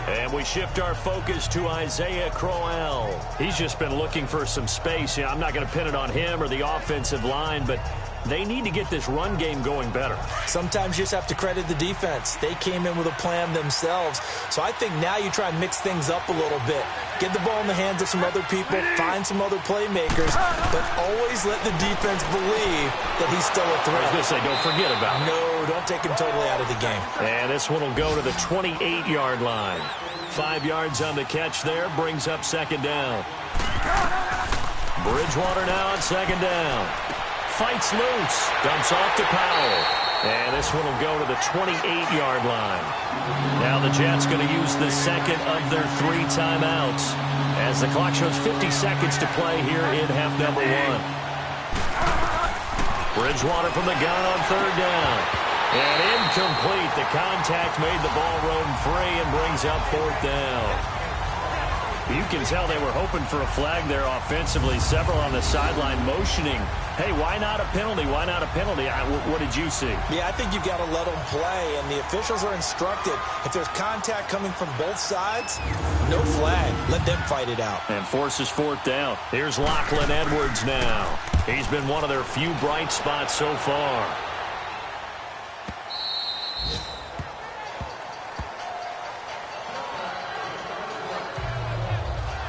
And we shift our focus to Isaiah Crowell. He's just been looking for some space. I'm not going to pin it on him or the offensive line, but they need to get this run game going better. Sometimes you just have to credit the defense. They came in with a plan themselves. So I think now you try and mix things up a little bit. Get the ball in the hands of some other people, find some other playmakers, but always let the defense believe that he's still a threat. I was going to say, don't forget about it. No, don't take him totally out of the game. And this one will go to the 28-yard line. 5 yards on the catch there, brings up second down. Bridgewater now on second down. Fights loose, dumps off to Powell. And this one will go to the 28-yard line. Now the Jets going to use the second of their 3 timeouts as the clock shows 50 seconds to play here in half number 1. Bridgewater from the gun on third down. And incomplete. The contact made the ball roam free and brings up fourth down. You can tell they were hoping for a flag there offensively. Several on the sideline motioning. Hey, why not a penalty? Why not a penalty? What did you see? Yeah, I think you've got to let them play, and the officials are instructed. If there's contact coming from both sides, no flag. Let them fight it out. And forces fourth down. Here's Lachlan Edwards now. He's been one of their few bright spots so far.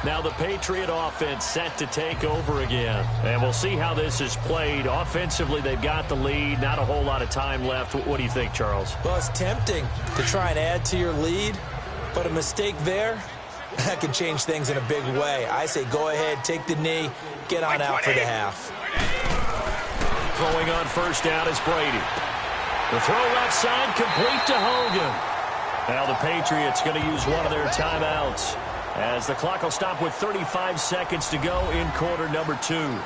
Now the Patriot offense set to take over again. And we'll see how this is played. Offensively, they've got the lead. Not a whole lot of time left. What do you think, Charles? Well, it's tempting to try and add to your lead, but a mistake there, that could change things in a big way. I say go ahead, take the knee, get on out for the half. Throwing on first down is Brady. The throw left side, complete to Hogan. Now the Patriots going to use one of their timeouts, as the clock will stop with 35 seconds to go in quarter number 2.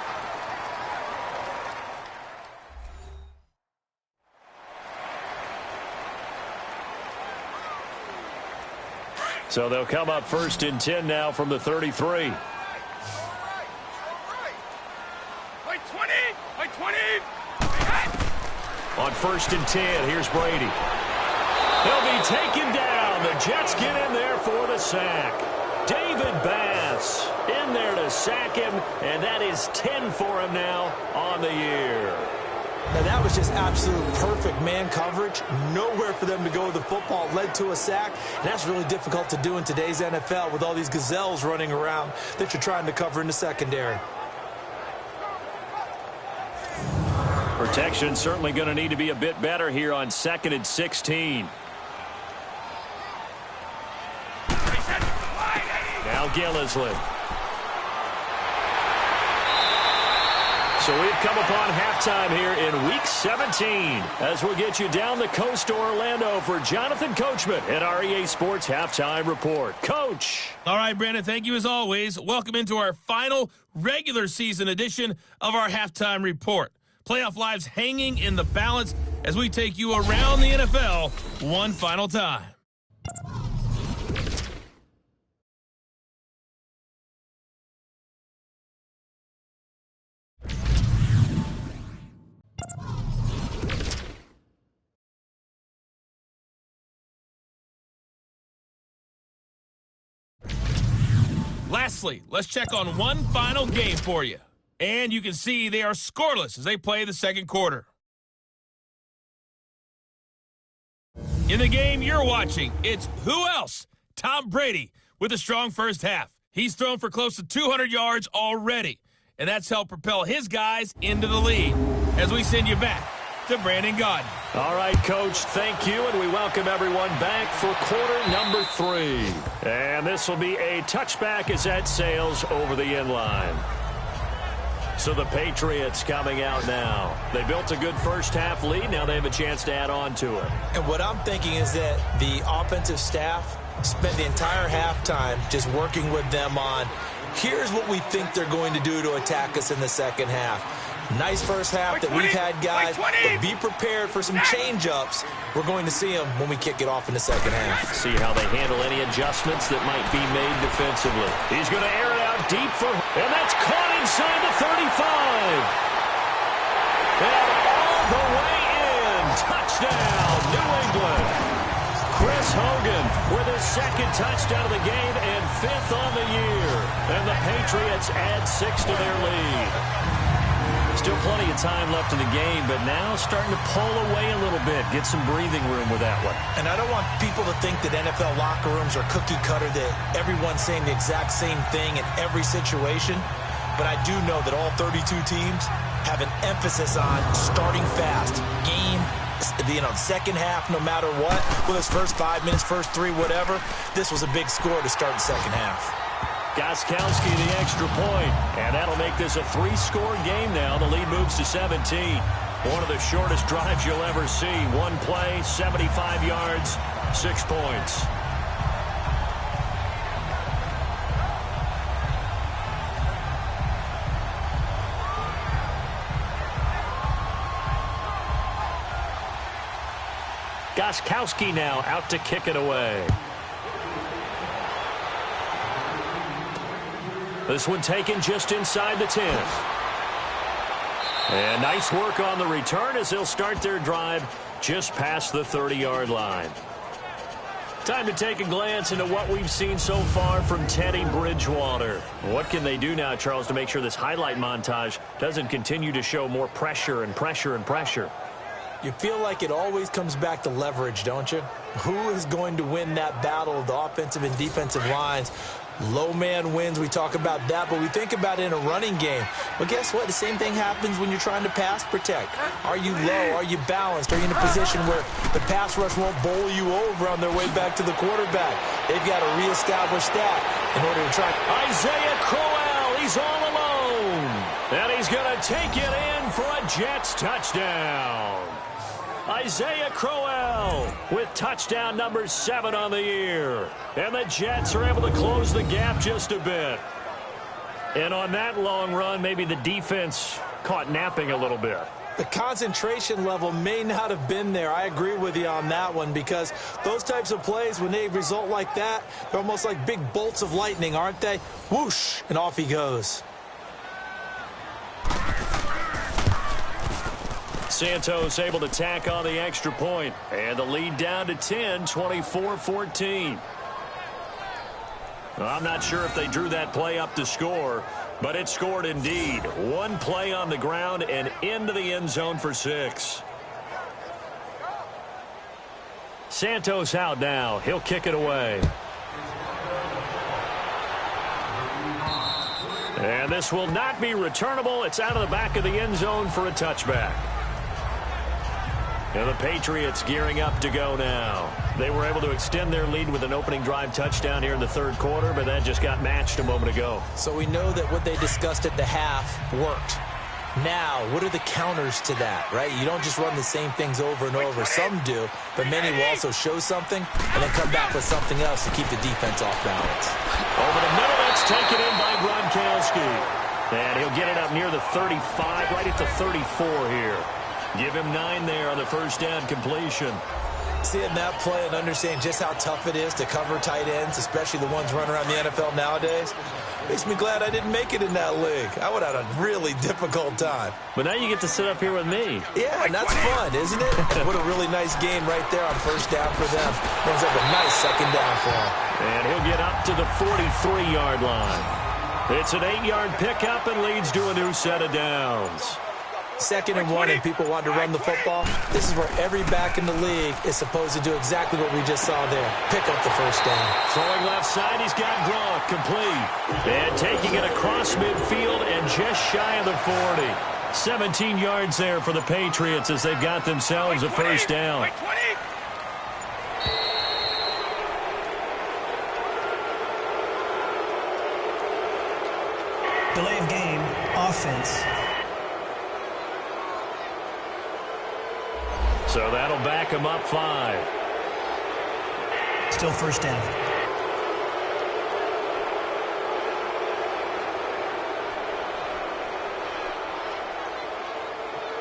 So they'll come up first and 10 now from the 33. On first and 10, here's Brady. He'll be taken down. The Jets get in there for the sack. David Bass in there to sack him, and that is 10 for him now on the year. Now that was just absolute perfect man coverage. Nowhere for them to go with the football. Led to a sack, and that's really difficult to do in today's NFL with all these gazelles running around that you're trying to cover in the secondary. Protection certainly going to need to be a bit better here on 2nd and 16. Now Gillisley. So we've come upon halftime here in Week 17 as we'll get you down the coast to Orlando for Jonathan Coachman at our EA Sports Halftime Report. Coach. All right, Brandon, thank you as always. Welcome into our final regular season edition of our Halftime Report. Playoff lives hanging in the balance as we take you around the NFL one final time. Lastly, let's check on one final game for you. And you can see they are scoreless as they play the second quarter. In the game you're watching, it's who else? Tom Brady with a strong first half. He's thrown for close to 200 yards already, and that's helped propel his guys into the lead. As we send you back to Brandon Gaudin. All right, Coach, thank you, and we welcome everyone back for quarter number 3. And this will be a touchback as that sails over the end line. So the Patriots coming out now. They built a good first half lead. Now they have a chance to add on to it. And what I'm thinking is that the offensive staff spent the entire halftime just working with them on, here's what we think they're going to do to attack us in the second half. Nice first half that we've had, guys, but be prepared for some change-ups. We're going to see them when we kick it off in the second half. See how they handle any adjustments that might be made defensively. He's going to air it out deep for, and that's caught inside the 35. And all the way in. Touchdown, New England. Chris Hogan with his second touchdown of the game and 5th on the year. And the Patriots add 6 to their lead. Still plenty of time left in the game, but now starting to pull away a little bit. Get some breathing room with that one. And I don't want people to think that NFL locker rooms are cookie cutter, that everyone's saying the exact same thing in every situation. But I do know that all 32 teams have an emphasis on starting fast. Game, second half, no matter what. Whether it's first 5 minutes, first 3, whatever. This was a big score to start the second half. Gostkowski the extra point, and that'll make this a 3-score game now. The lead moves to 17. One of the shortest drives you'll ever see. One play, 75 yards, 6 points. Gostkowski now out to kick it away. This one taken just inside the 10. And nice work on the return as they'll start their drive just past the 30-yard line. Time to take a glance into what we've seen so far from Teddy Bridgewater. What can they do now, Charles, to make sure this highlight montage doesn't continue to show more pressure and pressure and pressure? You feel like it always comes back to leverage, don't you? Who is going to win that battle of the offensive and defensive lines? Low man wins. We talk about that, but we think about it in a running game. But guess what? The same thing happens when you're trying to pass protect. Are you low? Are you balanced? Are you in a position where the pass rush won't bowl you over on their way back to the quarterback? They've got to reestablish that in order to try. Isaiah Crowell, he's all alone. And he's going to take it in for a Jets touchdown. Isaiah Crowell with touchdown number 7 on the year. And the Jets are able to close the gap just a bit. And on that long run, maybe the defense caught napping a little bit. The concentration level may not have been there. I agree with you on that one, because those types of plays, when they result like that, they're almost like big bolts of lightning, aren't they? Whoosh, and off he goes. Santos able to tack on the extra point, and the lead down to 10, 24-14. I'm not sure if they drew that play up to score, but it scored indeed. One play on the ground and into the end zone for 6. Santos out now. He'll kick it away. And this will not be returnable. It's out of the back of the end zone for a touchback. And the Patriots gearing up to go now. They were able to extend their lead with an opening drive touchdown here in the third quarter, but that just got matched a moment ago. So we know that what they discussed at the half worked. Now, what are the counters to that, right? You don't just run the same things over and over. Some do, but many will also show something and then come back with something else to keep the defense off balance. Over the middle, that's taken in by Gronkowski. And he'll get it up near the 35, right at the 34 here. Give him 9 there on the first down completion. Seeing that play and understanding just how tough it is to cover tight ends, especially the ones running around the NFL nowadays, makes me glad I didn't make it in that league. I would have had a really difficult time. But now you get to sit up here with me. Yeah, and that's fun, isn't it? And what a really nice game right there on first down for them. Ends up a nice second down for him. And he'll get up to the 43-yard line. It's an 8-yard pickup and leads to a new set of downs. 2nd and 1 and people want to run the football. This is where every back in the league is supposed to do exactly what we just saw there. Pick up the first down. Throwing left side, he's got Gronk complete. And taking it across midfield and just shy of the 40. 17 yards there for the Patriots as they've got themselves a first down. Delay of game, offense. So that'll back him up 5. Still first down.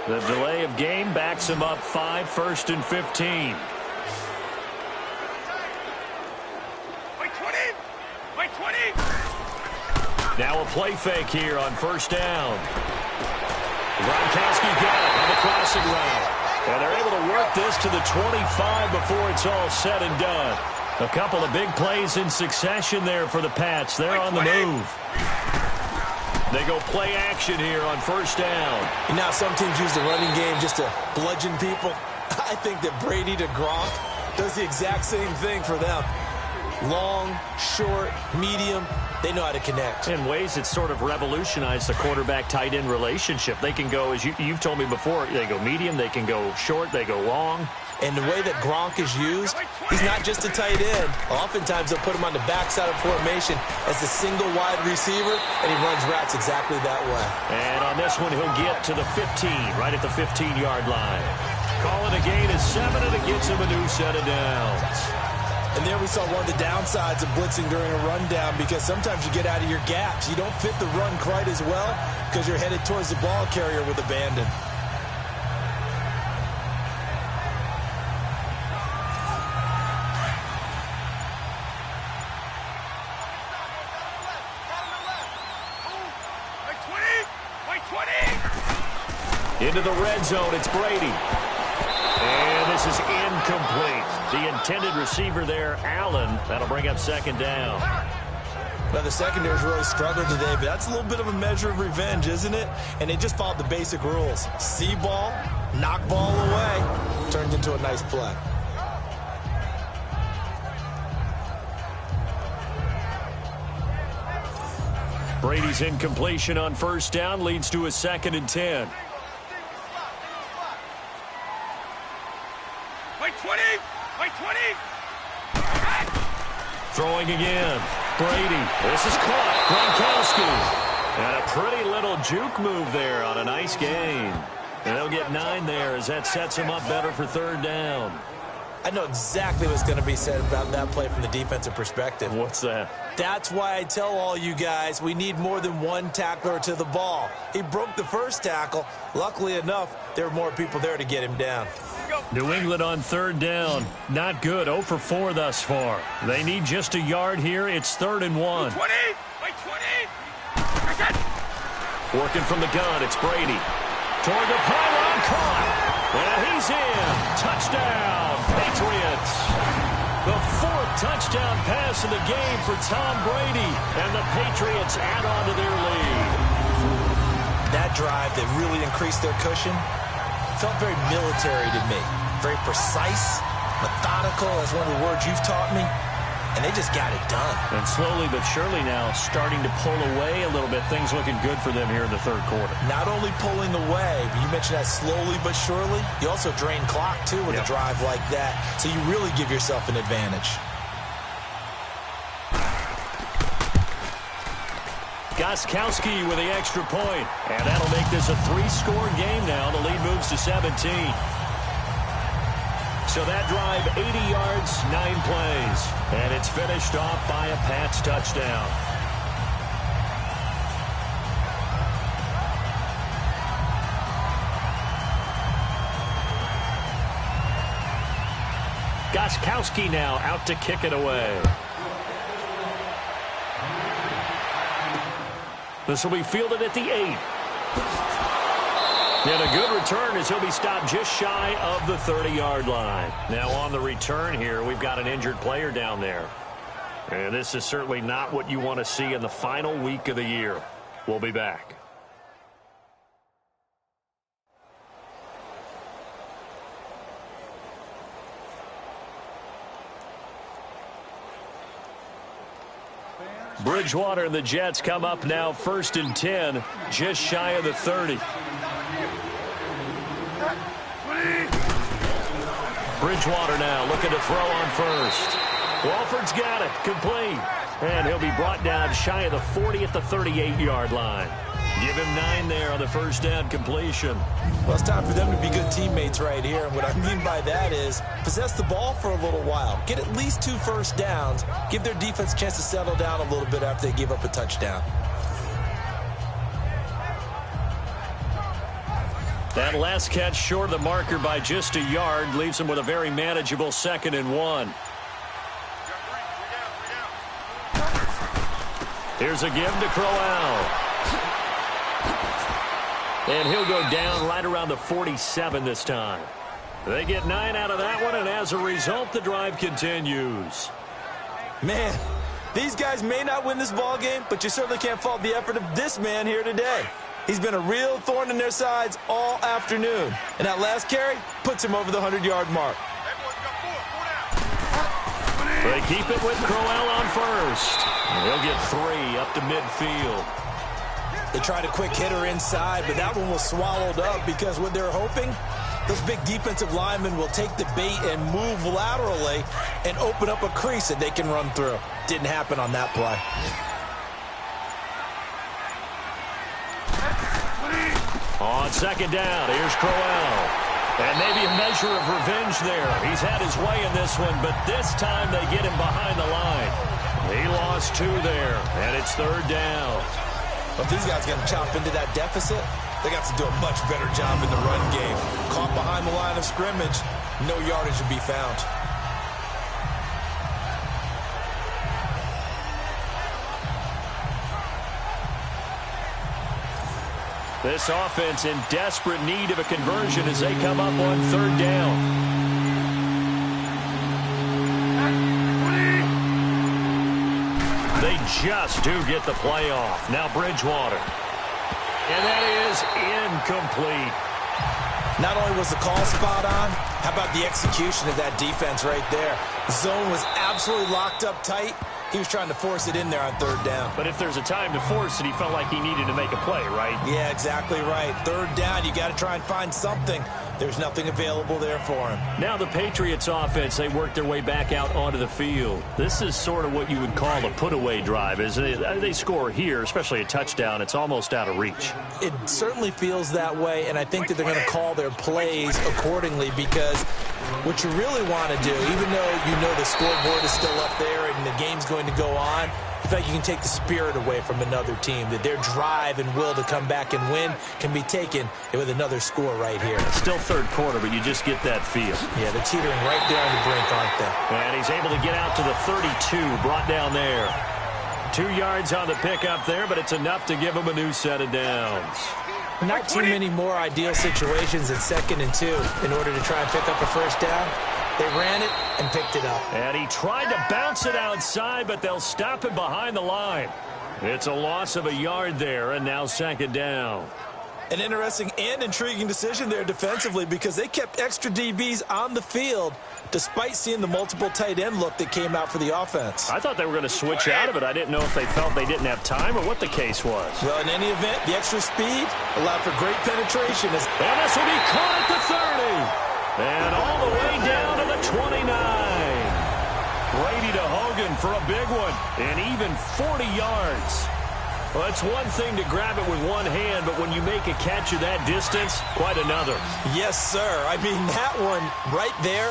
The delay of game backs him up 5, 1st and 15. Now a play fake here on first down. Gronkowski got it on the crossing route. And they're able to work this to the 25 before it's all said and done. A couple of big plays in succession there for the Pats. They're on the move. They go play action here on first down. You know how some teams use the running game just to bludgeon people? I think that Brady to Gronk does the exact same thing for them. Long, short, medium, they know how to connect. In ways it's sort of revolutionized the quarterback-tight end relationship. They can go, as you've told me before, they go medium, they can go short, they go long. And the way that Gronk is used, he's not just a tight end. Oftentimes they'll put him on the backside of formation as a single wide receiver, and he runs routes exactly that way. And on this one, he'll get to the 15, right at the 15-yard line. Calling a gain of 7, and it gets him a new set of downs. And there we saw one of the downsides of blitzing during a rundown, because sometimes you get out of your gaps. You don't fit the run quite as well because you're headed towards the ball carrier with abandon. Into the red zone, it's Brady. And this is incomplete. The intended receiver there, Allen. That'll bring up second down. Now, the secondary's really struggled today, but that's a little bit of a measure of revenge, isn't it? And they just followed the basic rules. See ball, knock ball away. Turned into a nice play. Brady's incompletion on first down leads to a 2nd and 10. Throwing again. Brady. This is caught. Gronkowski. And a pretty little juke move there on a nice gain. And they'll get 9 there as that sets them up better for third down. I know exactly what's going to be said about that play from the defensive perspective. What's that? That's why I tell all you guys we need more than one tackler to the ball. He broke the first tackle. Luckily enough, there were more people there to get him down. New England on third down. Not good. 0 for 4 thus far. They need just a yard here. It's 3rd and 1. 20! Wait, 20! Working from the gun, it's Brady. Toward the pylon, caught. And he's in. Touchdown, Patriots. The 4th touchdown pass in the game for Tom Brady. And the Patriots add on to their lead. That drive that really increased their cushion felt very military to me. Very precise, methodical. That's one of the words you've taught me. And they just got it done. And slowly but surely now starting to pull away a little bit. Things looking good for them here in the third quarter. Not only pulling away, but you mentioned that slowly but surely. You also drain clock, too, with a drive like that. So you really give yourself an advantage. Gostkowski with the extra point. And that'll make this a 3-score game now. The lead moves to 17. So that drive, 80 yards, 9 plays. And it's finished off by a Pats touchdown. Gostkowski now out to kick it away. This will be fielded at the 8. And a good return as he'll be stopped just shy of the 30-yard line. Now on the return here, we've got an injured player down there. And this is certainly not what you want to see in the final week of the year. We'll be back. Bridgewater and the Jets come up now 1st and 10, just shy of the 30. Bridgewater now looking to throw on first. Walford's got it, complete. And he'll be brought down shy of the 40 at the 38-yard line. Give him 9 there on the first down completion. Well, it's time for them to be good teammates right here. And what I mean by that is possess the ball for a little while. Get at least 2 first downs. Give their defense a chance to settle down a little bit after they give up a touchdown. That last catch short of the marker by just a yard leaves him with a very manageable 2nd and 1. Here's a give to Crowell. And he'll go down right around the 47 this time. They get 9 out of that one, and as a result, the drive continues. Man, These guys may not win this ball game, but you certainly can't fault the effort of this man here today. He's been a real thorn in their sides all afternoon. And that last carry puts him over the 100-yard mark. They keep it with Crowell on first. He'll get 3 up to midfield. They tried a quick hitter inside, but that one was swallowed up because what they're hoping, those big defensive linemen will take the bait and move laterally and open up a crease that they can run through. Didn't happen on that play. On second down, here's Crowell. And maybe a measure of revenge there. He's had his way in this one, but this time they get him behind the line. He lost 2 there, and it's third down. If these guys are going to chop into that deficit, they got to do a much better job in the run game. Caught behind the line of scrimmage, no yardage to be found. This offense in desperate need of a conversion as they come up on third down. They just do get the play off. Now Bridgewater. And that is incomplete. Not only was the call spot on, how about the execution of that defense right there? The zone was absolutely locked up tight. He was trying to force it in there on third down. But if there's a time to force it, he felt like he needed to make a play, right? Yeah, exactly right. Third down, you got to try and find something. There's nothing available there for him. Now the Patriots offense, they work their way back out onto the field. This is sort of what you would call a put-away drive, isn't it? They score here, especially a touchdown. It's almost out of reach. It certainly feels that way, and I think that they're going to call their plays accordingly because what you really want to do, even though you know the scoreboard is still up there and the game's going to go on, in fact, you can take the spirit away from another team, that their drive and will to come back and win can be taken with another score right here. It's still third quarter, but you just get that feel. Yeah, they're teetering right there on the brink, aren't they? And he's able to get out to the 32, brought down there. 2 yards on the pickup there, but it's enough to give him a new set of downs. Not too many more ideal situations at 2nd and 2 in order to try and pick up a first down. They ran it and picked it up. And he tried to bounce it outside, but they'll stop him behind the line. It's a loss of a yard there, and now 2nd down. An interesting and intriguing decision there defensively because they kept extra DBs on the field despite seeing the multiple tight end look that came out for the offense. I thought they were going to switch out of it. I didn't know if they felt they didn't have time or what the case was. Well, in any event, the extra speed allowed for great penetration. And this will be caught at the 30. And all the way down to the 29. Brady to Hogan for a big one. And even 40 yards. Well, it's one thing to grab it with one hand, but when you make a catch of that distance, quite another. Yes, sir. I mean, that one right there,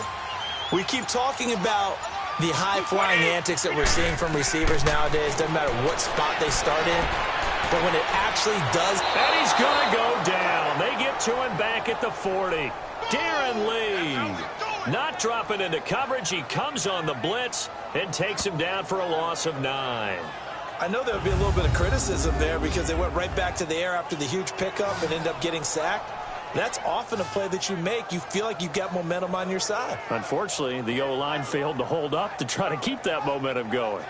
we keep talking about the high-flying antics that we're seeing from receivers nowadays. Doesn't matter what spot they start in, but when it actually does. And he's going to go down. They get to him back at the 40. Darren Lee not dropping into coverage. He comes on the blitz and takes him down for a loss of 9. I know there would be a little bit of criticism there because they went right back to the air after the huge pickup and ended up getting sacked. That's often a play that you make. You feel like you've got momentum on your side. Unfortunately, the O-line failed to hold up to try to keep that momentum going.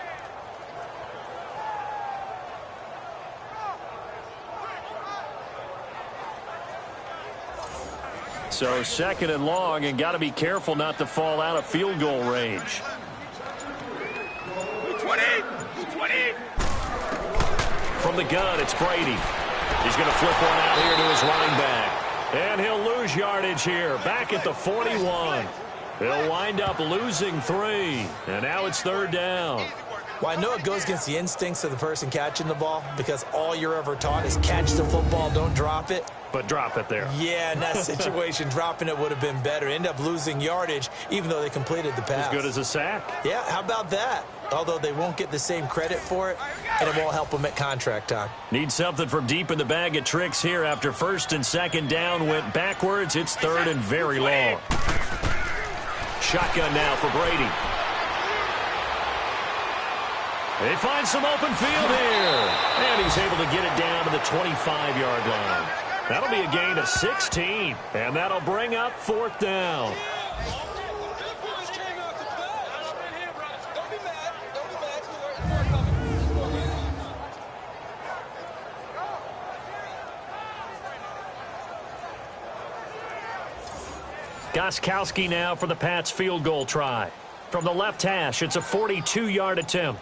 So 2nd and long, and got to be careful not to fall out of field goal range. 20! From the gun, it's Brady. He's going to flip one out here to his running back. And he'll lose yardage here, back at the 41. He'll wind up losing 3. And now it's 3rd down. Well, I know it goes against the instincts of the person catching the ball because all you're ever taught is catch the football, don't drop it. But drop it there. Yeah, in that situation, dropping it would have been better. End up losing yardage, even though they completed the pass. As good as a sack. Yeah, how about that? Although they won't get the same credit for it, and it won't help them at contract time. Need something from deep in the bag of tricks here after 1st and 2nd down went backwards. It's 3rd and very long. Shotgun now for Brady. They find some open field here. And he's able to get it down to the 25-yard line. That'll be a gain of 16. And that'll bring up 4th down. Gostkowski now for the Pats field goal try. From the left hash, it's a 42-yard attempt.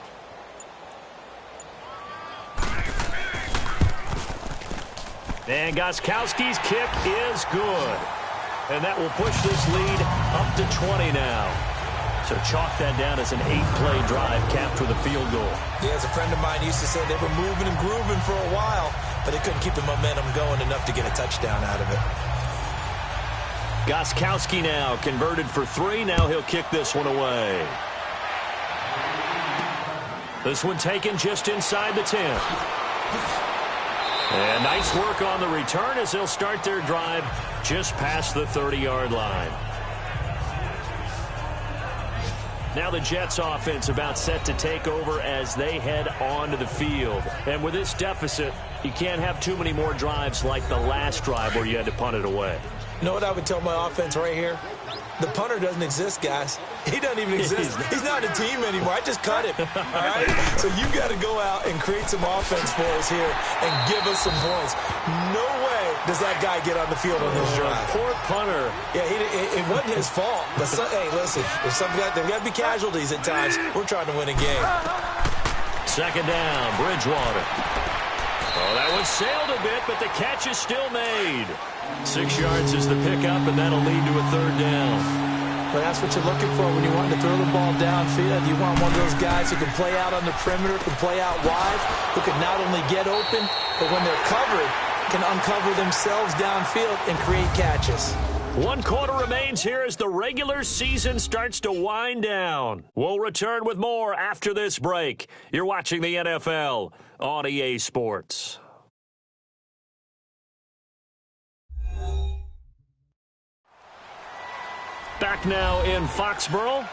And Gostkowski's kick is good. And that will push this lead up to 20 now. So chalk that down as an 8-play drive capped with a field goal. Yeah, as a friend of mine used to say, they were moving and grooving for a while, but they couldn't keep the momentum going enough to get a touchdown out of it. Gostkowski now converted for 3. Now he'll kick this one away. This one taken just inside the 10. And nice work on the return as they'll start their drive just past the 30-yard line. Now the Jets offense about set to take over as they head onto the field. And with this deficit, you can't have too many more drives like the last drive where you had to punt it away. You know what I would tell my offense right here? The punter doesn't exist, guys. He doesn't even exist. He's not a team anymore. I just cut him. All right? So you got to go out and create some offense for us here and give us some points. No way does that guy get on the field on this drive. Poor punter. Yeah, it wasn't his fault. But hey, listen, there's got to be casualties at times. We're trying to win a game. Second down, Bridgewater. Oh, that one sailed a bit, but the catch is still made. 6 yards is the pickup, and that'll lead to a third down. Well, that's what you're looking for when you want to throw the ball downfield. You want one of those guys who can play out on the perimeter, can play out wide, who can not only get open, but when they're covered, can uncover themselves downfield and create catches. 1 quarter remains here as the regular season starts to wind down. We'll return with more after this break. You're watching the NFL on EA Sports. Back now in Foxborough.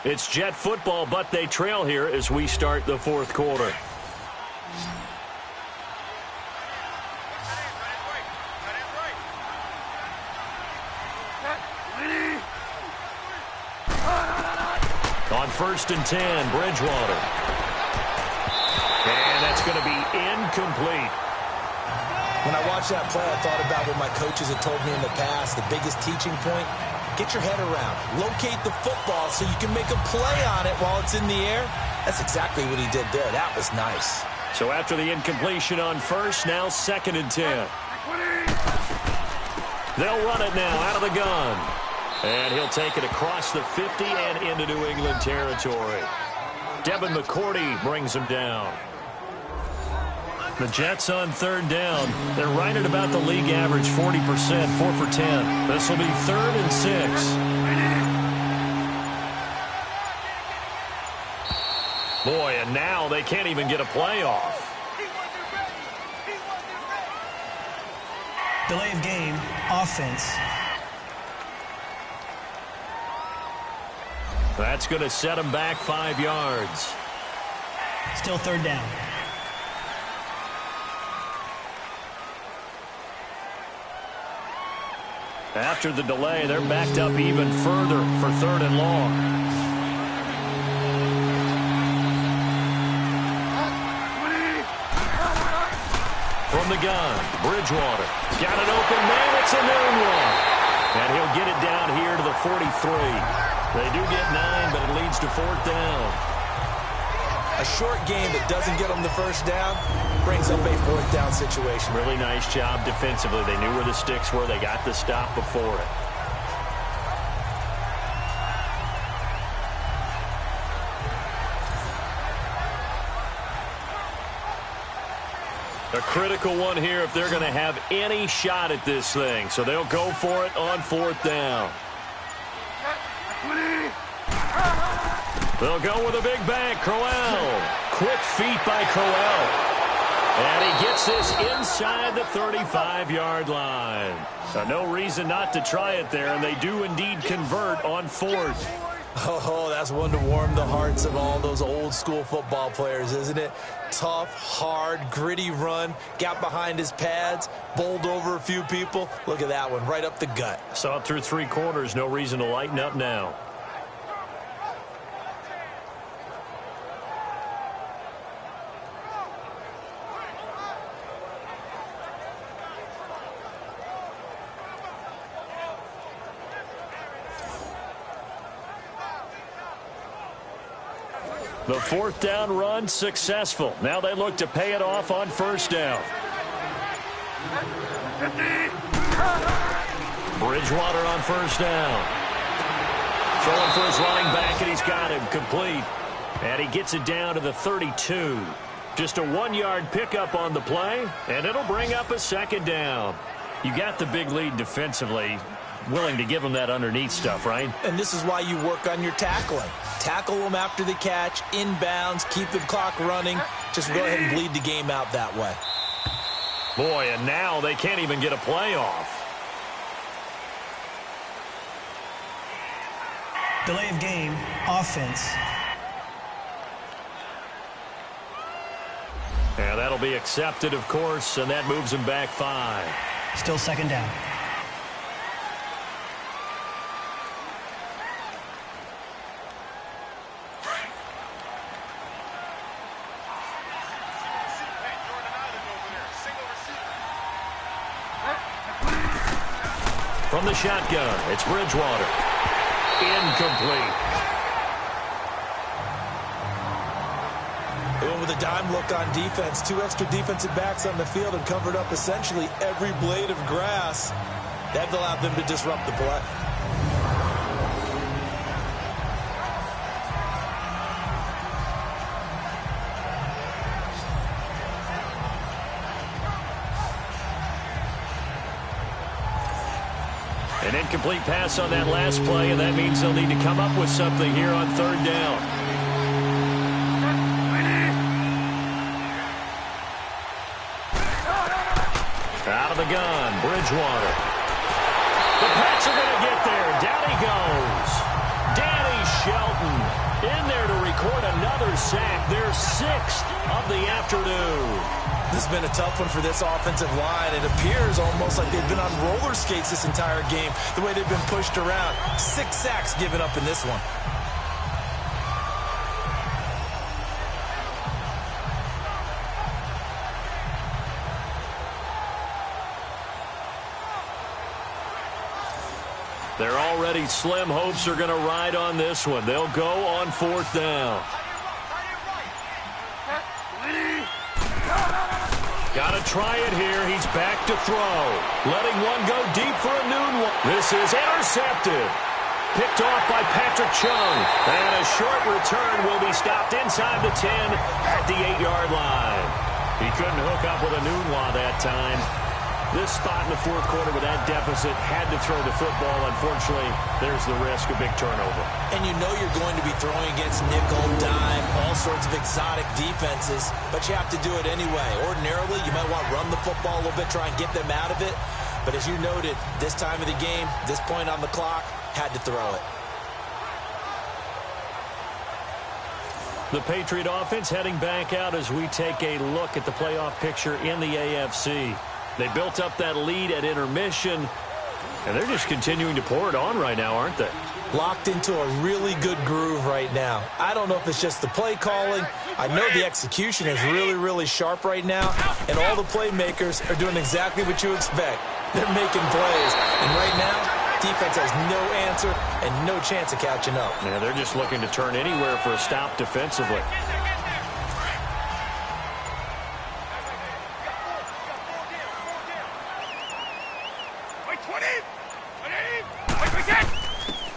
It's Jet football, but they trail here as we start the fourth quarter. On 1st and 10, Bridgewater. And that's going to be incomplete. When I watched that play, I thought about what my coaches had told me in the past. The biggest teaching point, get your head around. Locate the football so you can make a play on it while it's in the air. That's exactly what he did there. That was nice. So after the incompletion on 1st, now 2nd and 10. They'll run it now out of the gun. And he'll take it across the 50 and into New England territory. Devin McCourty brings him down. The Jets on 3rd down. They're right at about the league average, 40%, 4 for 10. This will be 3rd and 6. Boy, and now they can't even get a play off. Delay of game, offense. That's going to set him back 5 yards. Still 3rd down. After the delay, they're backed up even further for 3rd and long. From the gun, Bridgewater. Got an open man. It's a noon one. And he'll get it down here to the 43. They do get 9, but it leads to 4th down. A short game that doesn't get them the 1st down brings up a 4th down situation. Really nice job defensively. They knew where the sticks were. They got the stop before it. A critical one here if they're going to have any shot at this thing. So they'll go for it on 4th down. They'll go with a big bang. Crowell. Quick feet by Crowell. And he gets this inside the 35-yard line. So no reason not to try it there, and they do indeed convert on 4th. Oh, that's one to warm the hearts of all those old-school football players, isn't it? Tough, hard, gritty run, got behind his pads, bowled over a few people. Look at that one, right up the gut. Saw it through 3 quarters, no reason to lighten up now. The fourth down run successful. Now they look to pay it off on first down. Bridgewater on first down. Throwing for his running back, and he's got him complete. And he gets it down to the 32. Just a 1-yard pickup on the play, and it'll bring up a second down. You got the big lead defensively. Willing to give them that underneath stuff, right? And this is why you work on your tackling. Tackle them after the catch, inbounds, keep the clock running. Just go ahead and bleed the game out that way. Boy, and now they can't even get a play off. Delay of game, offense. Yeah, that'll be accepted, of course, and that moves him back 5. Still second down. From the shotgun, it's Bridgewater. Incomplete. They went with a dime look on defense. 2 extra defensive backs on the field and covered up essentially every blade of grass. That allowed them to disrupt the play. An incomplete pass on that last play, and that means they'll need to come up with something here on third down. Out of the gun, Bridgewater. The Pats are going to get there. Down he goes. Danny Shelton in there to record another sack. Their 6th of the afternoon. This has been a tough one for this offensive line. It appears almost like they've been on roller skates this entire game, the way they've been pushed around. 6 sacks given up in this one. Their already slim hopes are going to ride on this one. They'll go on fourth down. Got to try it here. He's back to throw. Letting one go deep for a noon one. This is intercepted. Picked off by Patrick Chung. And a short return will be stopped inside the 10 at the 8-yard line. He couldn't hook up with a Nunwa that time. This spot in the fourth quarter with that deficit, had to throw the football. Unfortunately, there's the risk of big turnover. And you know you're going to be throwing against nickel, dime, all sorts of exotic defenses, but you have to do it anyway. Ordinarily, you might want to run the football a little bit, try and get them out of it. But as you noted, this time of the game, this point on the clock, had to throw it. The Patriot offense heading back out as we take a look at the playoff picture in the AFC. They built up that lead at intermission, and they're just continuing to pour it on right now, aren't they? Locked into a really good groove right now. I don't know if it's just the play calling. I know the execution is really, really sharp right now, and all the playmakers are doing exactly what you expect. They're making plays, and right now, defense has no answer and no chance of catching up. Yeah, they're just looking to turn anywhere for a stop defensively.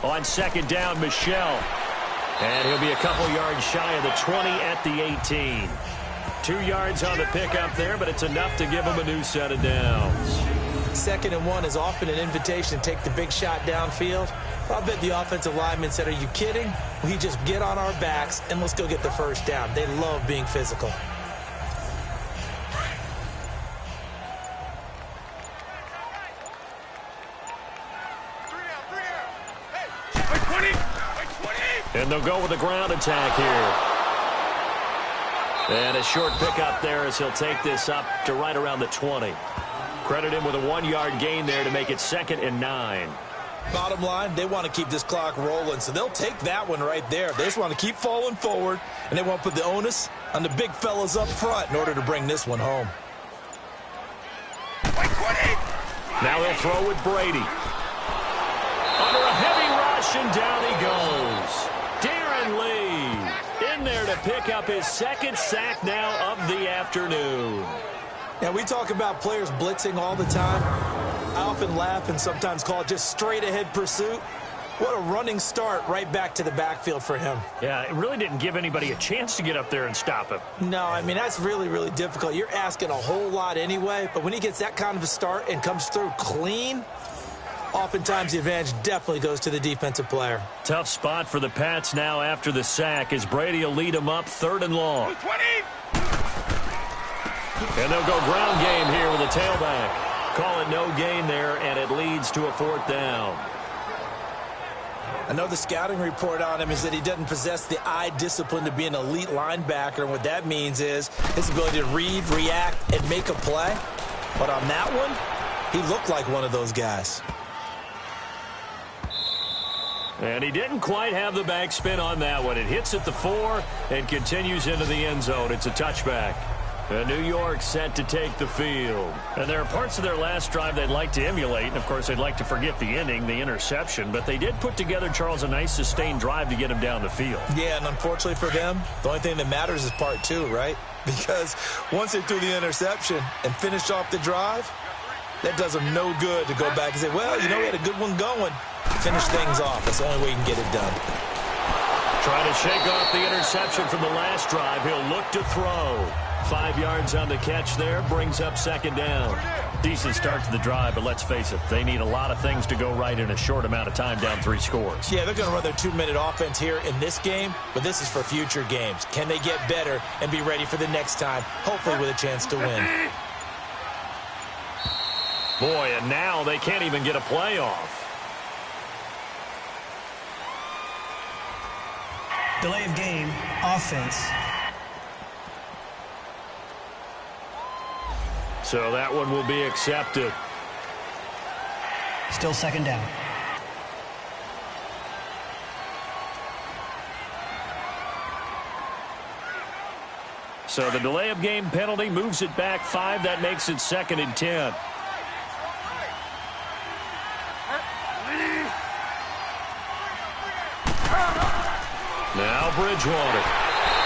On second down, Michelle. And he'll be a couple yards shy of the 20 at the 18. 2 yards on the pickup there, but it's enough to give him a new set of downs. 2nd and 1 is often an invitation to take the big shot downfield. I bet the offensive lineman said, are you kidding? We just get on our backs and let's go get the first down. They love being physical. And they'll go with a ground attack here. And a short pickup there as he'll take this up to right around the 20. Credit him with a 1-yard gain there to make it 2nd and 9. Bottom line, they want to keep this clock rolling, so they'll take that one right there. They just want to keep falling forward, and they want to put the onus on the big fellas up front in order to bring this one home. Now he'll throw with Brady. Under a heavy rush, and down he goes. Darren Lee in there to will pick up his second sack now of the afternoon. And we talk about players blitzing all the time. I often laugh and sometimes call it just straight-ahead pursuit. What a running start right back to the backfield for him. Yeah, it really didn't give anybody a chance to get up there and stop him. No, I mean, that's really, really difficult. You're asking a whole lot anyway, but when he gets that kind of a start and comes through clean, oftentimes the advantage definitely goes to the defensive player. Tough spot for the Pats now after the sack as Brady will lead them up 3rd and long. 20. And they'll go ground game here with a tailback. Call it no gain there, and it leads to a 4th down. I know the scouting report on him is that he doesn't possess the eye discipline to be an elite linebacker, and what that means is his ability to read, react, and make a play. But on that one, he looked like one of those guys. And he didn't quite have the backspin on that one. It hits at the 4 and continues into the end zone. It's a touchback. And New York set to take the field. And there are parts of their last drive they'd like to emulate. And, of course, they'd like to forget the ending, the interception. But they did put together, Charles, a nice sustained drive to get him down the field. Yeah, and unfortunately for them, the only thing that matters is part 2, right? Because once they threw the interception and finished off the drive, that does them no good to go back and say, well, you know, we had a good one going. Finish things off. That's the only way you can get it done. Trying to shake off the interception from the last drive. He'll look to throw. 5 yards on the catch there, brings up 2nd down. Decent start to the drive, but let's face it, they need a lot of things to go right in a short amount of time, down 3 scores. Yeah, they're going to run their 2-minute offense here in this game, but this is for future games. Can they get better and be ready for the next time, hopefully with a chance to win? Boy, and now they can't even get a play off. Delay of game, offense. So that one will be accepted. Still 2nd down. So the delay of game penalty moves it back 5. That makes it 2nd and 10. Now Bridgewater.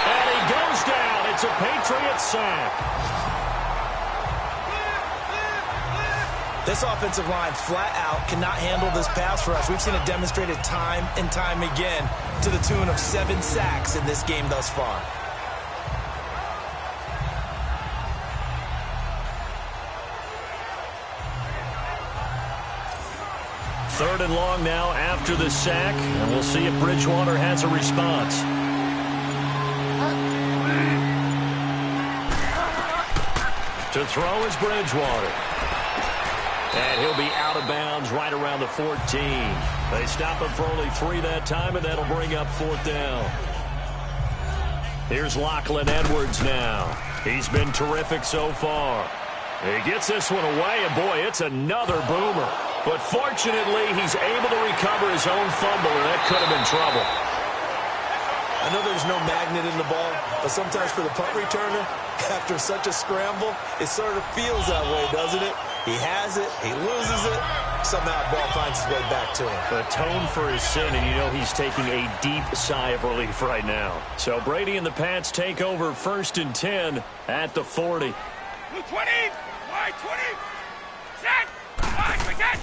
And he goes down. It's a Patriots sack. This offensive line flat out cannot handle this pass rush. We've seen it demonstrated time and time again to the tune of 7 sacks in this game thus far. Third and long now after the sack, and we'll see if Bridgewater has a response. To throw is Bridgewater. And he'll be out of bounds right around the 14. They stop him for only 3 that time, and that'll bring up 4th down. Here's Lachlan Edwards now. He's been terrific so far. He gets this one away, and boy, it's another boomer. But fortunately, he's able to recover his own fumble, and that could have been trouble. I know there's no magnet in the ball, but sometimes for the punt returner, after such a scramble, it sort of feels that way, doesn't it? He has it, he loses it, somehow the ball finds its way back to him. Atone for his sin, and you know he's taking a deep sigh of relief right now. So Brady and the Pats take over 1st and 10 at the 40. 20, wide 20, set, wide, set.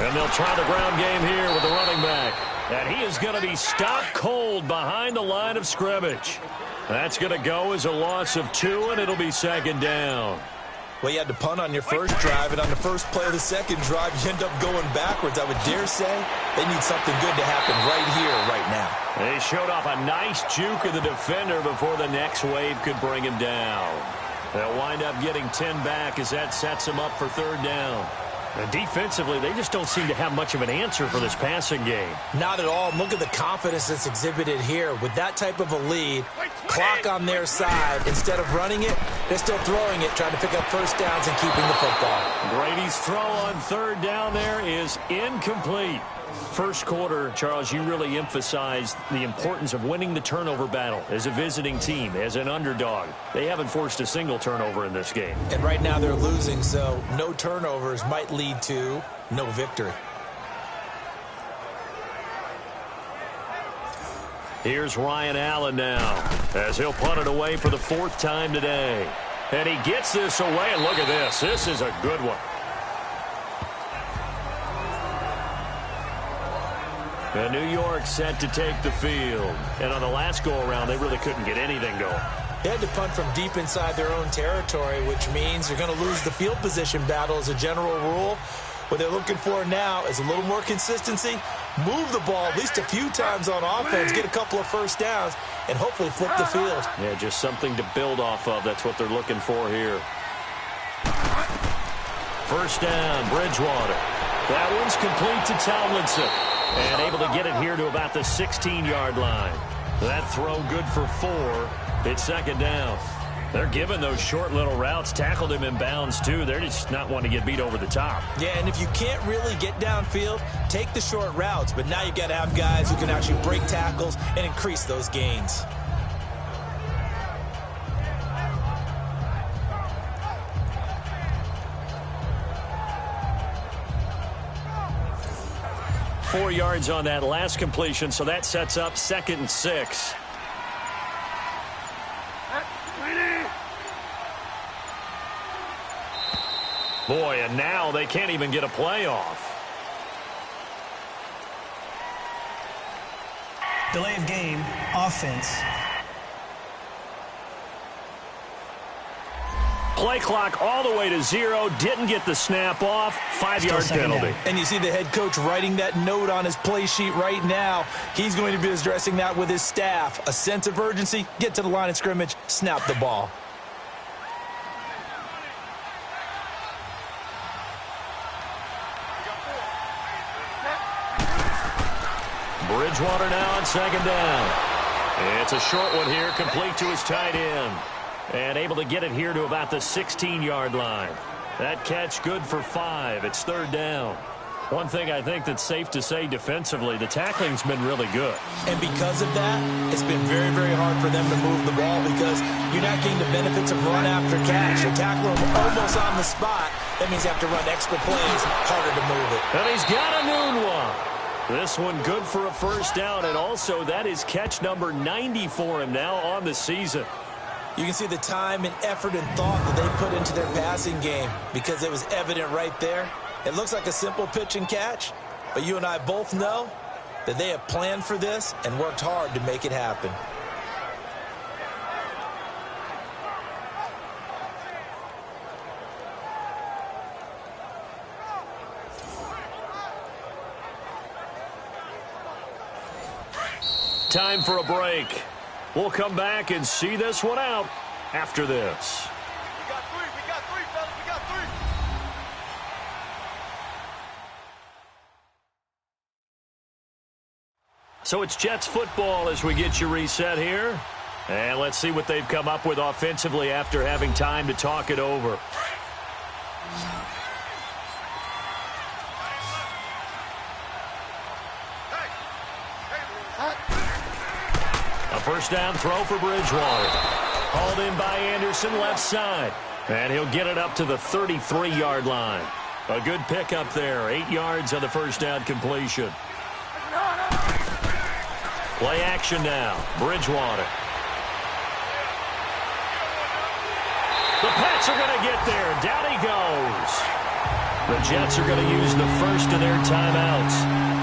And they'll try the ground game here with the running back. And he is going to be stopped cold behind the line of scrimmage. That's going to go as a loss of 2, and it'll be 2nd down. Well, you had to punt on your first drive, and on the first play of the second drive, you end up going backwards. I would dare say they need something good to happen right here, right now. They showed off a nice juke of the defender before the next wave could bring him down. They'll wind up getting 10 back as that sets them up for 3rd down. And defensively, they just don't seem to have much of an answer for this passing game. Not at all. Look at the confidence that's exhibited here. With that type of a lead, clock on their side, instead of running it, they're still throwing it, trying to pick up first downs and keeping the football. Brady's throw on 3rd down there is incomplete. First quarter, Charles, you really emphasized the importance of winning the turnover battle as a visiting team, as an underdog. They haven't forced a single turnover in this game. And right now they're losing, so no turnovers might lead to no victory. Here's Ryan Allen now as he'll punt it away for the 4th time today. And he gets this away, and look at this. This is a good one. And New York set to take the field. And on the last go-around, they really couldn't get anything going. They had to punt from deep inside their own territory, which means you're going to lose the field position battle as a general rule. What they're looking for now is a little more consistency, move the ball at least a few times on offense, get a couple of first downs, and hopefully flip the field. Yeah, just something to build off of. That's what they're looking for here. First down, Bridgewater. That one's complete to Tomlinson. And able to get it here to about the 16-yard line. That throw good for 4. It's 2nd down. They're giving those short little routes. Tackled him in bounds, too. They're just not wanting to get beat over the top. Yeah, and if you can't really get downfield, take the short routes. But now you've got to have guys who can actually break tackles and increase those gains. Four yards on that last completion, so that sets up 2nd and 6. Boy, and now they can't even get a play off. Delay of game, offense. Play clock all the way to 0. Didn't get the snap off. 5-yard penalty. And you see the head coach writing that note on his play sheet right now. He's going to be addressing that with his staff. A sense of urgency, get to the line of scrimmage, snap the ball. Bridgewater now on 2nd down. It's a short one here, complete to his tight end. And able to get it here to about the 16-yard line. That catch good for 5. It's 3rd down. One thing I think that's safe to say defensively, the tackling's been really good. And because of that, it's been very, very hard for them to move the ball because you're not getting the benefits of run after catch. You tackle them almost on the spot. That means you have to run extra plays, harder to move it. And he's got a noon one. This one good for a 1st down, and also that is catch number 90 for him now on the season. You can see the time and effort and thought that they put into their passing game because it was evident right there. It looks like a simple pitch and catch, but you and I both know that they have planned for this and worked hard to make it happen. Time for a break. We'll come back and see this one out after this. We got three, fellas, we got 3. So it's Jets football as we get you reset here. And let's see what they've come up with offensively after having time to talk it over. A 1st down throw for Bridgewater. Hauled in by Anderson, left side. And he'll get it up to the 33-yard line. A good pickup there. 8 yards on the 1st down completion. Play action now. Bridgewater. The Pats are going to get there. Down he goes. The Jets are going to use the first of their timeouts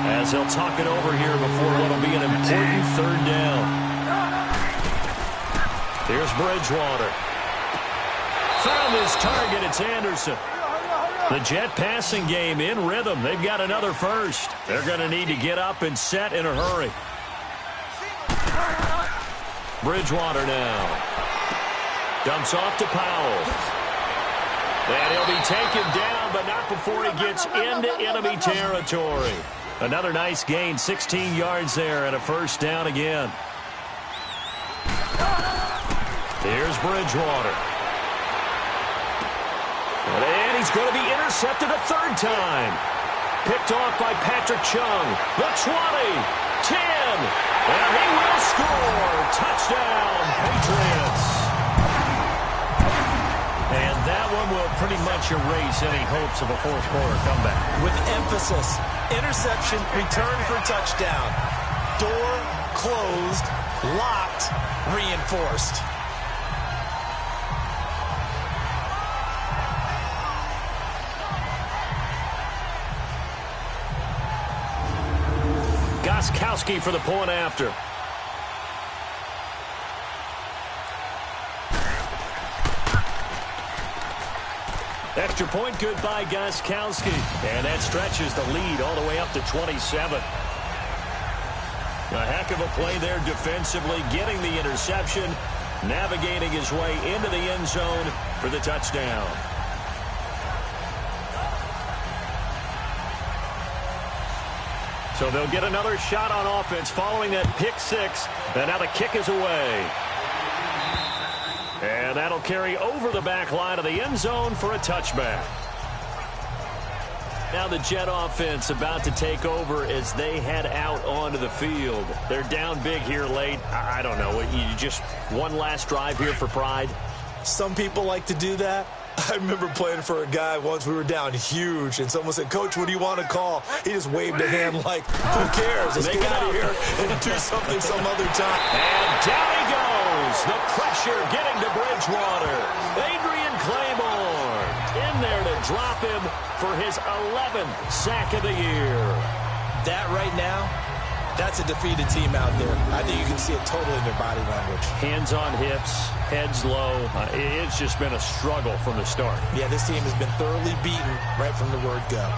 as they'll talk it over here before what'll be an important 3rd down. Here's Bridgewater. Found his target. It's Anderson. The Jet passing game in rhythm. They've got another first. They're going to need to get up and set in a hurry. Bridgewater now. Dumps off to Powell. And he'll be taken down, but not before he gets into enemy territory. Another nice gain, 16 yards there, and a 1st down again. Here's Bridgewater. And he's going to be intercepted a 3rd time. Picked off by Patrick Chung. The 20, 10, and he will score. Touchdown, Patriots. And that one will pretty much erase any hopes of a 4th quarter comeback. With emphasis, interception, return for touchdown. Door closed locked, reinforced. Gostkowski for the point after. Extra point good by Gostkowski. And that stretches the lead all the way up to 27. A heck of a play there defensively, getting the interception, navigating his way into the end zone for the touchdown. So they'll get another shot on offense following that pick six. And now the kick is away. And that'll carry over the back line of the end zone for a touchback. Now the Jet offense about to take over as they head out onto the field. They're down big here late. I don't know. You just one last drive here for pride? Some people like to do that. I remember playing for a guy once. We were down huge, and someone said, "Coach, what do you want to call?" He just waved a hand like, "Who cares? Let's get out of here and do something some other time." And down he goes. The pressure getting to Bridgewater. Adrian Claiborne in there to drop him for his 11th sack of the year. That right now, that's a defeated team out there. I think you can see it totally in their body language. Hands on hips, heads low. It's just been a struggle from the start. Yeah, this team has been thoroughly beaten right from the word go.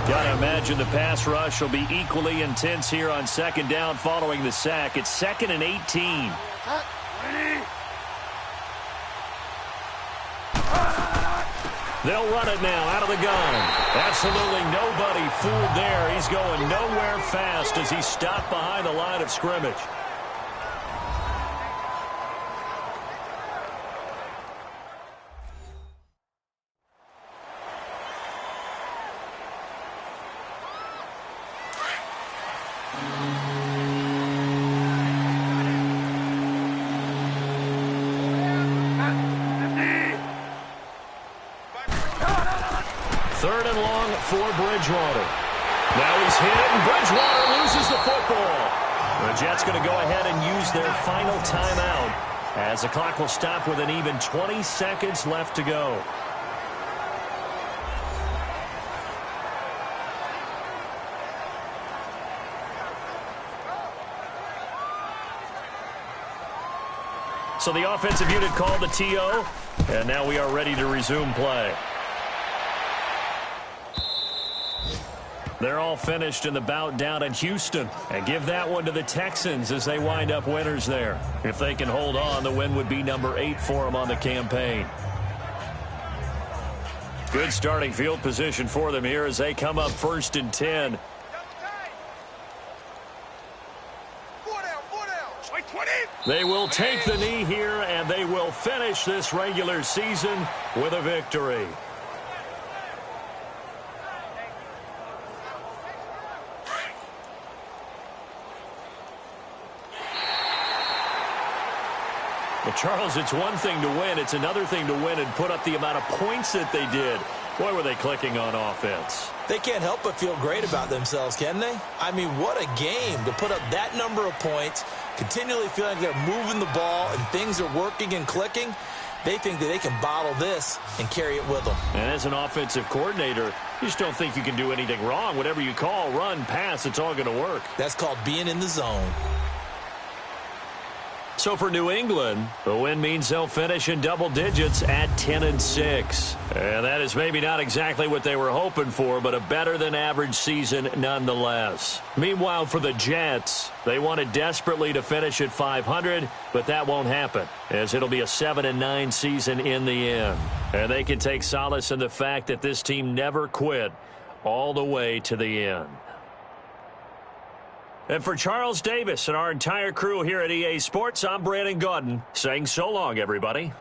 Gotta imagine the pass rush will be equally intense here on second down following the sack. It's 2nd and 18. They'll run it now out of the gun. Absolutely nobody fooled there. He's going nowhere fast as he's stopped behind the line of scrimmage. For Bridgewater. Now he's hit, and Bridgewater loses the football. The Jets going to go ahead and use their final timeout as the clock will stop with an even 20 seconds left to go. So the offensive unit called the TO, and now we are ready to resume play. They're all finished in the bout down in Houston. And give that one to the Texans as they wind up winners there. If they can hold on, the win would be number 8 for them on the campaign. Good starting field position for them here as they come up 1st and 10. They will take the knee here, and they will finish this regular season with a victory. Well, Charles, it's one thing to win. It's another thing to win and put up the amount of points that they did. Boy, were they clicking on offense. They can't help but feel great about themselves, can they? I mean, what a game to put up that number of points, continually feeling like they're moving the ball and things are working and clicking. They think that they can bottle this and carry it with them. And as an offensive coordinator, you just don't think you can do anything wrong. Whatever you call, run, pass, it's all going to work. That's called being in the zone. So for New England, the win means they'll finish in double digits at 10-6. And that is maybe not exactly what they were hoping for, but a better than average season nonetheless. Meanwhile, for the Jets, they wanted desperately to finish at 500, but that won't happen, as it'll be a 7-9 season in the end. And they can take solace in the fact that this team never quit all the way to the end. And for Charles Davis and our entire crew here at EA Sports, I'm Brandon Gaudin saying so long, everybody.